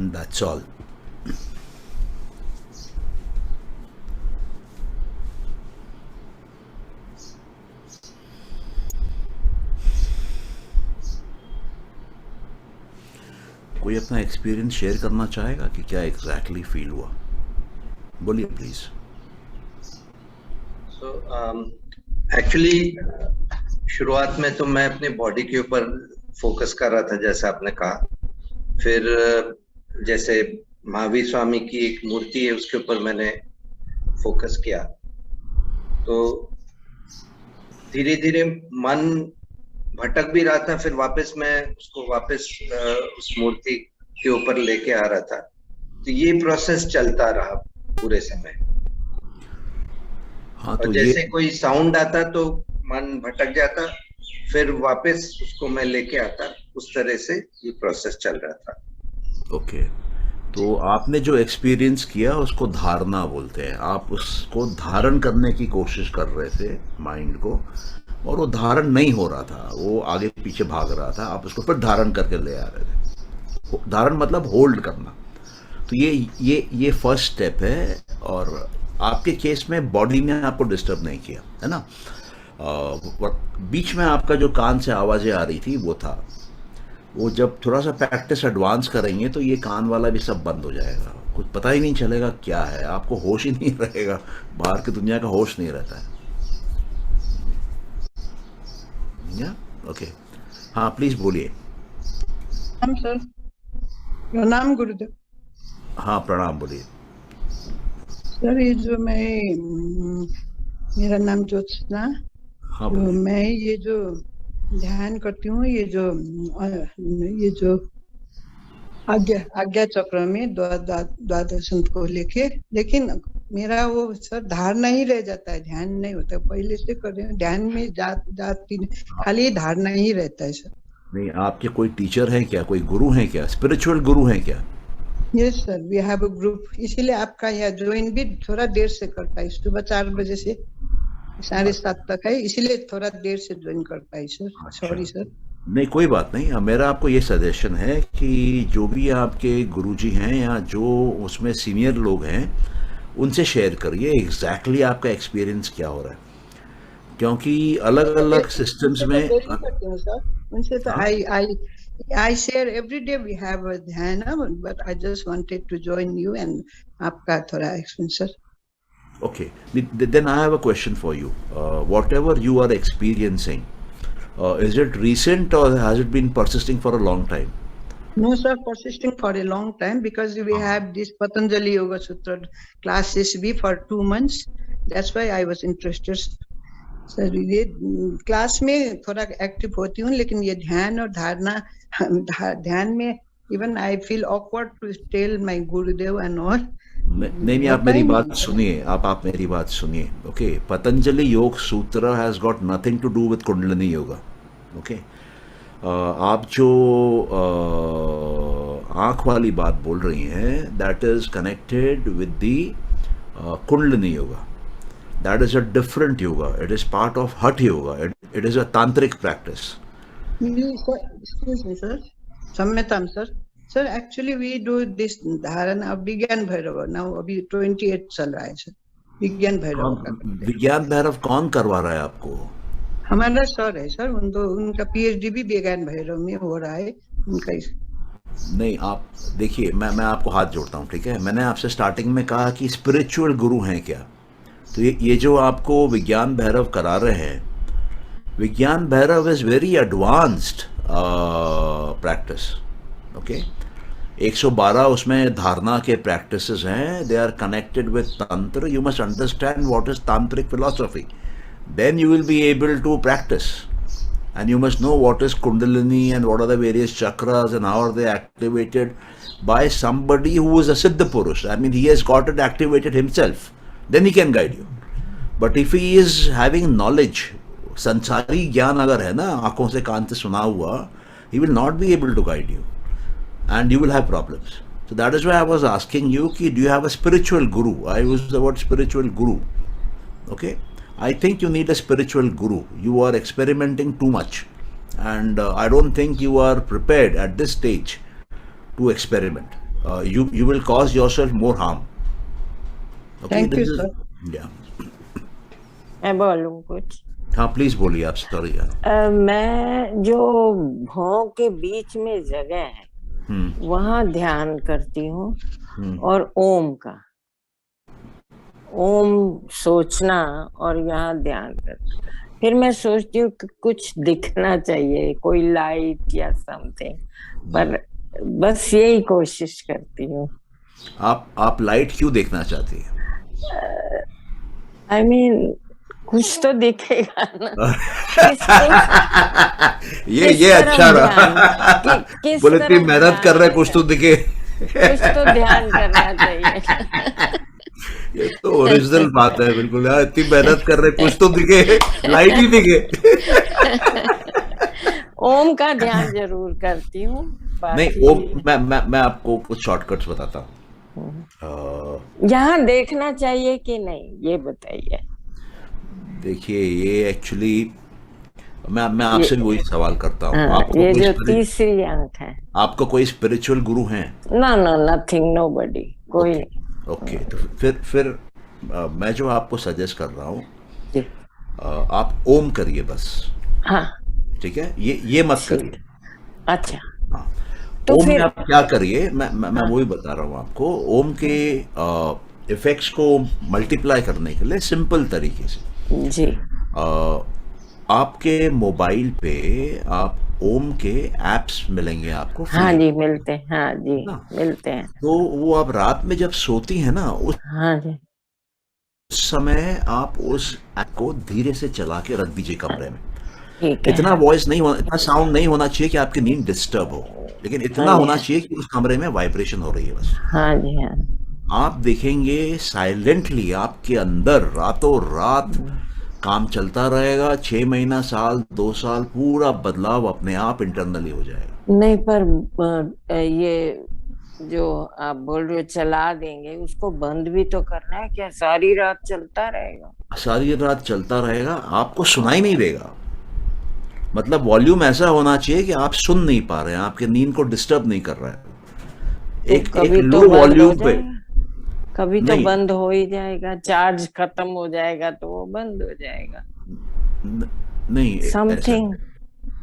That's all. कोई अपना एक्सपीरियंस शेयर करना चाहेगा कि क्या एग्जैक्टली फील हुआ? बोलिए प्लीज। सो एक्चुअली शुरुआत में तो मैं अपनी बॉडी के ऊपर फोकस कर रहा था, जैसा आपने कहा। फिर जैसे महावीर स्वामी की एक मूर्ति है, उसके ऊपर मैंने फोकस किया, तो धीरे धीरे मन भटक भी रहा था। फिर वापस मैं उसको वापस उस मूर्ति के ऊपर लेके आ रहा था। तो ये प्रोसेस चलता रहा पूरे समय। हाँ, और तो जैसे ये कोई साउंड आता तो मन भटक जाता, फिर वापस उसको मैं लेके आता। उस तरह से ये प्रोसेस चल रहा था। ओके। तो आपने जो एक्सपीरियंस किया उसको धारणा बोलते हैं। आप उसको धारण करने की कोशिश कर रहे थे माइंड को, और वो धारण नहीं हो रहा था, वो आगे पीछे भाग रहा था। आप उसको फिर धारण करके ले आ रहे थे। धारण मतलब होल्ड करना। तो ये फर्स्ट स्टेप है। और आपके केस में बॉडी ने आपको डिस्टर्ब नहीं किया, है ना। बीच में आपका जो कान से आवाज़ें आ रही थी वो था। वो जब थोड़ा सा प्रैक्टिस एडवांस करेंगे तो ये कान वाला भी सब बंद हो जाएगा। कुछ पता ही नहीं चलेगा क्या है, आपको होश ही नहीं रहेगा, बाहर की दुनिया का होश नहीं रहता है। या ओके, हाँ प्लीज बोलिए। हम सर, प्रणाम गुरुदेव। हाँ प्रणाम, बोलिए। सर ये जो मेरा नाम ज्योत्सना। हाँ तो बोलिए। मैं ये जो ध्यान करती हूँ, ये जो आज्ञा चक्र में द्वादश को लेके, लेकिन मेरा वो सर धारणा ही रह जाता है, ध्यान नहीं होता। पहले से कर रहे हैं, ध्यान में जाती नहीं, खाली धारणा ही रहता है सर। नहीं, आपके कोई टीचर हैं क्या, कोई गुरु हैं क्या, स्पिरिचुअल गुरु हैं क्या? Yes sir, we have a group. इसीलिए आपका यहाँ ज्वाइन भी थोड़ा देर से कर पाई। सुबह 4 बजे से 7:30 तक है, इसीलिए थोड़ा देर से ज्वाइन कर पाई सर। Sorry sir. नहीं कोई बात नहीं। मेरा आपको ये सजेशन है कि जो भी आपके गुरुजी हैं या जो उसमें सीनियर लोग हैं उनसे शेयर करिए एग्जैक्टली आपका एक्सपीरियंस क्या हो रहा है, क्योंकि अलग अलग सिस्टम्स में करती हूँ सर उनसे। तो I share every day we have a dhyan, but I just wanted to join you and आपका थोड़ा experience sir. Okay, then I have a question for you. Whatever you are experiencing, is it recent or has it been persisting for a long time? No sir, persisting for a long time, because we have this Patanjali Yoga Sutra classes be for 2 months. That's why I was interested. Sir ये क्लास में थोड़ा एक्टिव होती हूँ, लेकिन ये ध्यान और धारणा, ध्यान में even I feel awkward to tell my Gurudev and all. नहीं, आप मेरी बात सुनिए। आप मेरी बात सुनिए। Okay, Patanjali Yoga Sutra has got nothing to do with kundalini yoga. Okay, आप जो आंख वाली बात बोल रही हैं, that is connected with the kundalini yoga. That is a different yoga. It is part of Hatha yoga. It is a tantric practice. Excuse me, sir. Samyatam, sir. Sir, actually we do this dharana of Vigyan Bhairava. Now अभी 28 चल रहा है सर, विज्ञान भैरव का। विज्ञान भैरव कौन करवा रहा है आपको? हमारा सर है सर, उनका PhD भी विज्ञान भैरव में हो रहा है उनका। नहीं, आप देखिए, मैं आपको हाथ जोड़ता हूँ, ठीक है। मैंने आपसे स्टार्टिंग में कहा कि स्पिरिचुअल गुरु हैं क्या। तो ये जो आपको विज्ञान भैरव करा रहे हैं, Vigyan Bhairav is very advanced practice. Okay, 112 उसमें धारणा के प्रैक्टिसेस हैं। They are connected with tantra. You must understand what is tantric philosophy, then you will be able to practice. And you must know what is Kundalini and what are the various chakras and how are they activated by somebody who is a Siddha Purush. I mean, he has got it activated himself. Then he can guide you. But if he is having knowledge, संसारी ज्ञान अगर है ना, आंखों से कान से सुना हुआ, he will not be able to guide you. And you will have problems. So that is why I was asking you, do you have a spiritual guru? I use the word spiritual guru. Okay? I think you need a spiritual guru. You are experimenting too much, and I don't think you are prepared at this stage to experiment. you will cause yourself more harm. Okay, Thank you, this is, sir. yeah. मैं बोलूं कुछ? हाँ प्लीज बोलिए आप, सॉरी। मैं जो भौं के बीच में जगह है वहां ध्यान करती हूँ और ओम का, ओम सोचना और यहाँ ध्यान करना। फिर मैं सोचती हूँ कि कुछ दिखना चाहिए, कोई लाइट या समथिंग, पर बस यही कोशिश करती हूँ। आप लाइट क्यों देखना चाहती हैं? I mean, कुछ तो दिखेगा ना। ये अच्छा रहा। बोले इतनी मेहनत कर रहे कुछ तो दिखे, कुछ तो ध्यान करना चाहिए। ये तो ओरिजिनल बात है बिल्कुल यार, इतनी मेहनत कर रहे कुछ तो दिखे, लाइट ही दिखे। ओम का ध्यान जरूर करती हूँ। नहीं ओम, मैं आपको कुछ शॉर्टकट्स बताता हूँ। यहाँ देखना चाहिए कि नहीं, ये बताइए। देखिए ये एक्चुअली मैं आपसे भी वही सवाल करता हूँ। ये जो तीसरी आंख है। आपका कोई स्पिरिचुअल गुरु हैं? नो नो, नथिंग, नोबडी, कोई नहीं। ओके, तो फिर मैं जो आपको सजेस्ट कर रहा हूँ, आप ओम करिए बस। हाँ ठीक है, ये मत करिए। अच्छा हाँ, तो ओम में आप क्या करिए, मैं वही बता रहा हूँ आपको। ओम के इफेक्ट्स को मल्टीप्लाई करने के लिए सिंपल तरीके से जी, आपके मोबाइल पे आप ओम के एप्स मिलेंगे आपको। हाँ जी मिलते हैं, हाँ जी मिलते हैं। तो वो आप रात में जब सोती है ना, हाँ जी, उस समय आप उस ऐप को धीरे से चला के रख दीजिए कमरे में। ठीक है। इतना वॉइस नहीं होना, इतना साउंड नहीं होना चाहिए कि आपकी नींद डिस्टर्ब हो, लेकिन इतना होना चाहिए कि उस कमरे में वाइब्रेशन हो रही है बस। हाँ जी हाँ। आप देखेंगे साइलेंटली आपके अंदर रातों रात काम चलता रहेगा। 6 महीना, साल, 2 साल, पूरा बदलाव अपने आप इंटरनली हो जाएगा। नहीं पर ये जो आप बोल रहे हो चला देंगे, उसको बंद भी तो करना है क्या? सारी रात चलता रहेगा? सारी रात चलता रहेगा, आपको सुनाई नहीं देगा। मतलब वॉल्यूम ऐसा होना चाहिए कि आप सुन नहीं पा रहे हैं, आपके नींद को डिस्टर्ब नहीं कर रहा है। एक लो वॉल्यूम पे। कभी तो बंद हो ही जाएगा, चार्ज खत्म हो जाएगा तो वो बंद हो जाएगा। नहीं समथिंग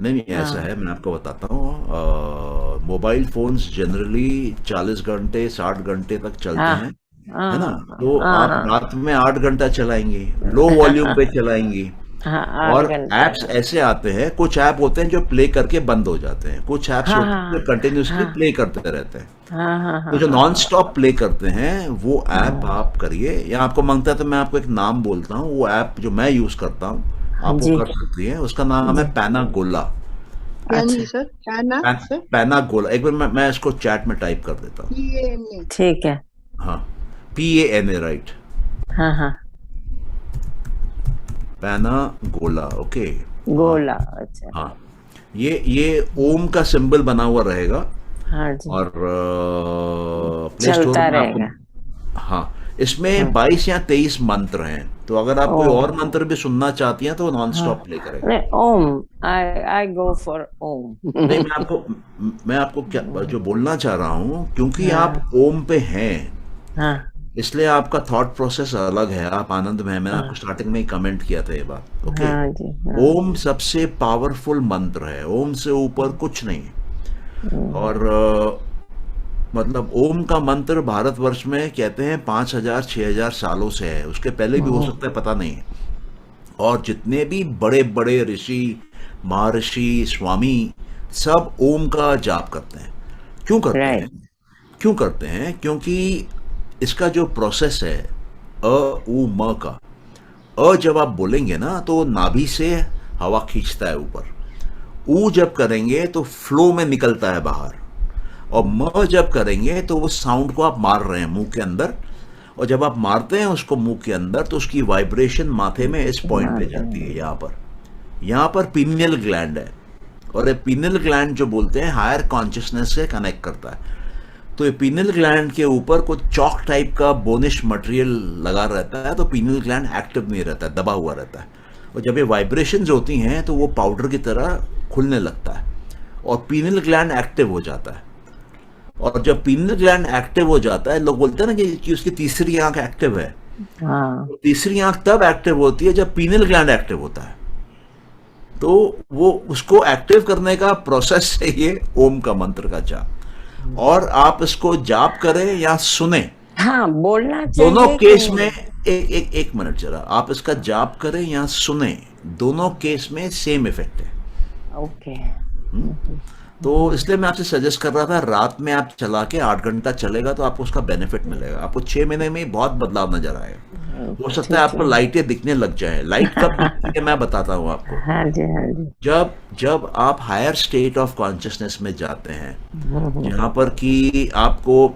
नहीं ऐसा है, मैं आपको बताता हूँ। मोबाइल फोन्स जनरली 40 घंटे 60 घंटे तक चलते हैं, है ना? तो आप रात में 8 घंटा चलाएंगे, लो वॉल्यूम पे चलाएंगे। और एप्स ऐसे आते हैं, कुछ ऐप होते हैं जो प्ले करके बंद हो जाते हैं, कुछ ऐप्स होते हैं जो कंटिन्यूसली प्ले करते रहते हैं। तो जो नॉन स्टॉप प्ले करते हैं वो ऐप आप करिए, या आपको मांगता है तो मैं आपको एक नाम बोलता हूँ, वो ऐप जो मैं यूज करता हूँ आप वो कर सकती है। उसका नाम है पैनागोला। पैनागोला, एक बार मैं इसको चैट में टाइप कर देता हूँ। ठीक है। हाँ, PANA, राइट? हाँ हाँ, पैनागोला। ओके, गोला। अच्छा हाँ, ये ओम का सिंबल बना हुआ रहेगा। हाँ जी, और प्ले स्टोर चलता में रहेगा। हाँ, इसमें 22 या 23 मंत्र हैं, तो अगर आप कोई और मंत्र भी सुनना चाहती हैं तो नॉन स्टॉप प्ले करेगा। नहीं, ओम, आई गो फॉर ओम। नहीं, मैं आपको क्या जो बोलना चाह रहा हूँ, क्योंकि आप ओम पे हैं, इसलिए आपका थॉट प्रोसेस अलग है, आप आनंद में हैं। मैंने आपको स्टार्टिंग में ही कमेंट किया था ये बात। ओके, ओम सबसे पावरफुल मंत्र है, ओम से ऊपर कुछ नहीं है। और मतलब ओम का मंत्र भारतवर्ष में कहते हैं 5000-6000 सालों से है, उसके पहले भी हो सकता है, पता नहीं है। और जितने भी बड़े बड़े ऋषि, महर्षि, स्वामी सब ओम का जाप करते हैं। क्यों करते हैं? क्यों करते हैं? क्योंकि इसका जो प्रोसेस है उ म का, जब आप बोलेंगे ना तो नाभि से हवा खींचता है ऊपर, ऊ जब करेंगे तो फ्लो में निकलता है बाहर, और म जब करेंगे तो उस साउंड को आप मार रहे हैं मुंह के अंदर, और जब आप मारते हैं उसको मुंह के अंदर तो उसकी वाइब्रेशन माथे में इस पॉइंट पे जाती है। यहाँ पर पीनियल ग्लैंड है, और ये पीनियल ग्लैंड जो बोलते हैं हायर कॉन्शियसनेस से कनेक्ट करता है। तो ये पीनियल ग्लैंड के ऊपर कुछ चॉक टाइप का बोनिश मटेरियल लगा रहता है, तो पीनियल ग्लैंड एक्टिव नहीं रहता है, दबा हुआ रहता है। और जब ये वाइब्रेशंस होती हैं तो वो पाउडर की तरह खुलने लगता है और पीनियल ग्लैंड एक्टिव हो जाता है। और जब पीनियल ग्लैंड एक्टिव हो जाता है, लोग बोलते हैं ना कि उसकी तीसरी आंख एक्टिव है, हाँ तो तीसरी आंख तब एक्टिव होती है जब पीनियल ग्लैंड एक्टिव होता है। तो वो उसको एक्टिव करने का प्रोसेस है ये ओम का मंत्र का जाप। और आप इसको जाप करें या सुने, हाँ, बोलना दोनों चाहिए कि केस में नहीं? एक मिनट जरा, आप इसका जाप करें या सुने, दोनों केस में सेम इफेक्ट है। ओके। तो इसलिए मैं आपसे सजेस्ट कर रहा था, रात में आप चला के 8 घंटा चलेगा तो आपको उसका बेनिफिट मिलेगा। आपको 6 महीने में ही बहुत बदलाव नजर आएगा। हो सकता है ठीक आपको है। लाइटें दिखने लग जाए। लाइट कब दिखती है मैं बताता हूँ आपको। हाँ जी, हाँ जी। जब जब आप हायर स्टेट ऑफ कॉन्शियसनेस में जाते हैं, जहाँ पर कि आपको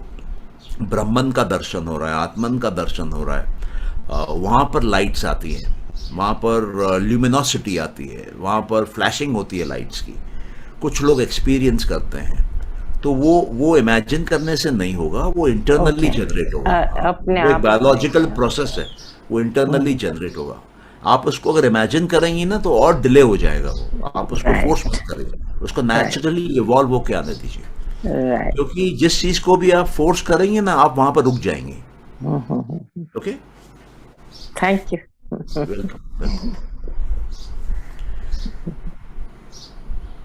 ब्रह्मन का दर्शन हो रहा है, आत्मन का दर्शन हो रहा है, वहाँ पर लाइट्स आती हैं, वहाँ पर ल्यूमिनोसिटी आती है, वहाँ पर फ्लैशिंग होती है लाइट्स की। कुछ लोग एक्सपीरियंस करते हैं, तो वो इमेजिन करने से नहीं होगा, वो इंटरनली ओके। जनरेट होगा। अपने वो एक आप बायोलॉजिकल प्रोसेस है, वो इंटरनली जनरेट होगा। आप उसको अगर इमेजिन करेंगी ना तो और डिले हो जाएगा। वो आप उसको फोर्स मत करिए, उसको नेचुरली इवॉल्व होके आने दीजिए। राइट। क्योंकि जिस चीज को भी आप फोर्स करेंगे ना, आप वहां पर रुक जाएंगे। Okay, thank you. Welcome welcome.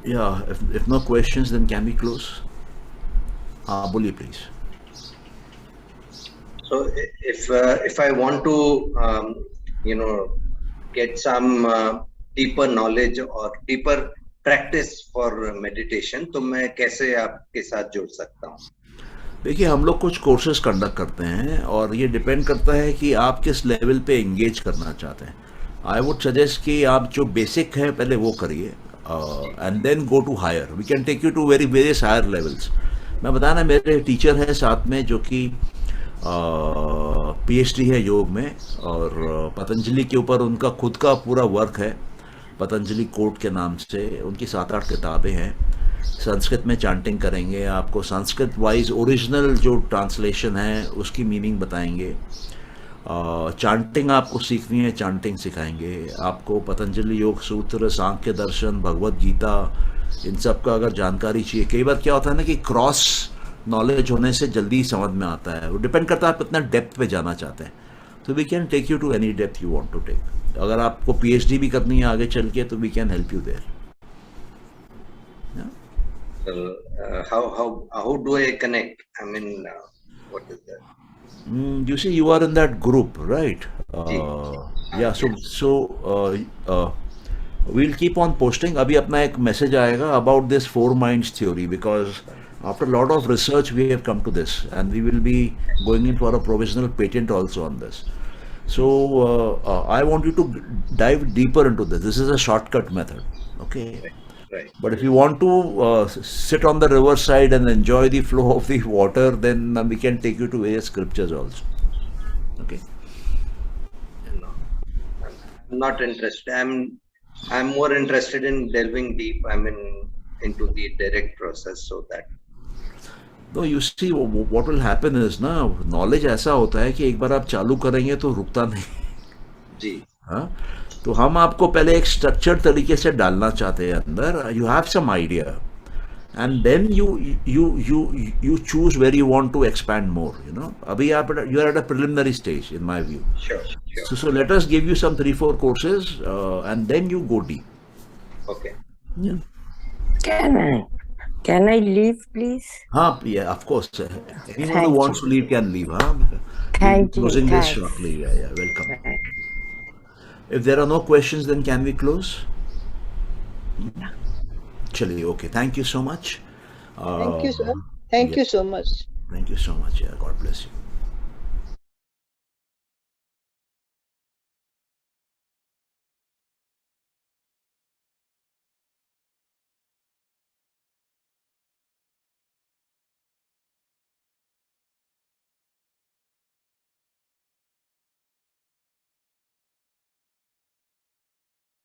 Yeah, if no questions, then can we close? हाँ बोलिए please. So if I want to get some deeper knowledge or deeper practice for meditation, तो मैं कैसे आपके साथ जुड़ सकता हूँ? देखिए, हम लोग कुछ कोर्सेज कंडक्ट करते हैं और ये डिपेंड करता है कि आप किस लेवल पे एंगेज करना चाहते हैं। आई वुड सजेस्ट कि आप जो बेसिक है पहले वो करिए and then go to higher. We can take you to various higher levels. मैं बताना, मेरे टीचर हैं साथ में जो कि पीएचडी है योग में, और पतंजलि के ऊपर उनका खुद का पूरा वर्क है, पतंजलि कोड के नाम से। उनकी 7-8 किताबें हैं। संस्कृत में चांटिंग करेंगे, आपको संस्कृत वाइज ओरिजिनल जो ट्रांसलेशन है उसकी मीनिंग बताएंगे। चांटिंग आपको सीखनी है, चांटिंग सिखाएंगे आपको। पतंजलि योग सूत्र, सांख्य दर्शन, भगवत गीता, इन सब का अगर जानकारी चाहिए। कई बार क्या होता है ना कि क्रॉस नॉलेज होने से जल्दी समझ में आता है। वो डिपेंड करता है आप कितना डेप्थ पे जाना चाहते हैं। तो we can take you to any depth you want to take. अगर आपको पीएचडी भी करनी है आगे चल के, तो we can help you there. How do I connect? I mean, what is that? You see, you are in that group, right? Yeah. We'll keep on posting. अभी अपना एक message आएगा about this 4 minds theory, because after a lot of research we have come to this, and we will be going in for a provisional patent also on this. So I want you to dive deeper into this. This is a shortcut method, okay? Right. But if you want to sit on the river side and enjoy the flow of the water, then we can take you to various scriptures also. Okay. No, I'm not interested. I'm more interested in delving deep. Into the direct process, so that. No, you see, what will happen is ना, knowledge ऐसा होता है कि एक बार आप चालू करेंगे तो रुकता नहीं। जी। हाँ, तो हम आपको पहले एक स्ट्रक्चर्ड तरीके से डालना चाहते हैं अंदर। You have some idea and then you choose where you want to expand more, अभी आप you are at a preliminary stage in my view. Sure. So let us give you some 3-4 courses and then you go deep. Okay. Yeah. Can I leave, please? Yeah, of course. Anyone Thank who wants to leave can leave. Thank you. Closing this Thanks. shortly. Yeah, welcome. If there are no questions, then can we close? Chaliye, okay. Thank you so much. Thank you, sir. Thank you so much. Thank you so much. Yeah, God bless you.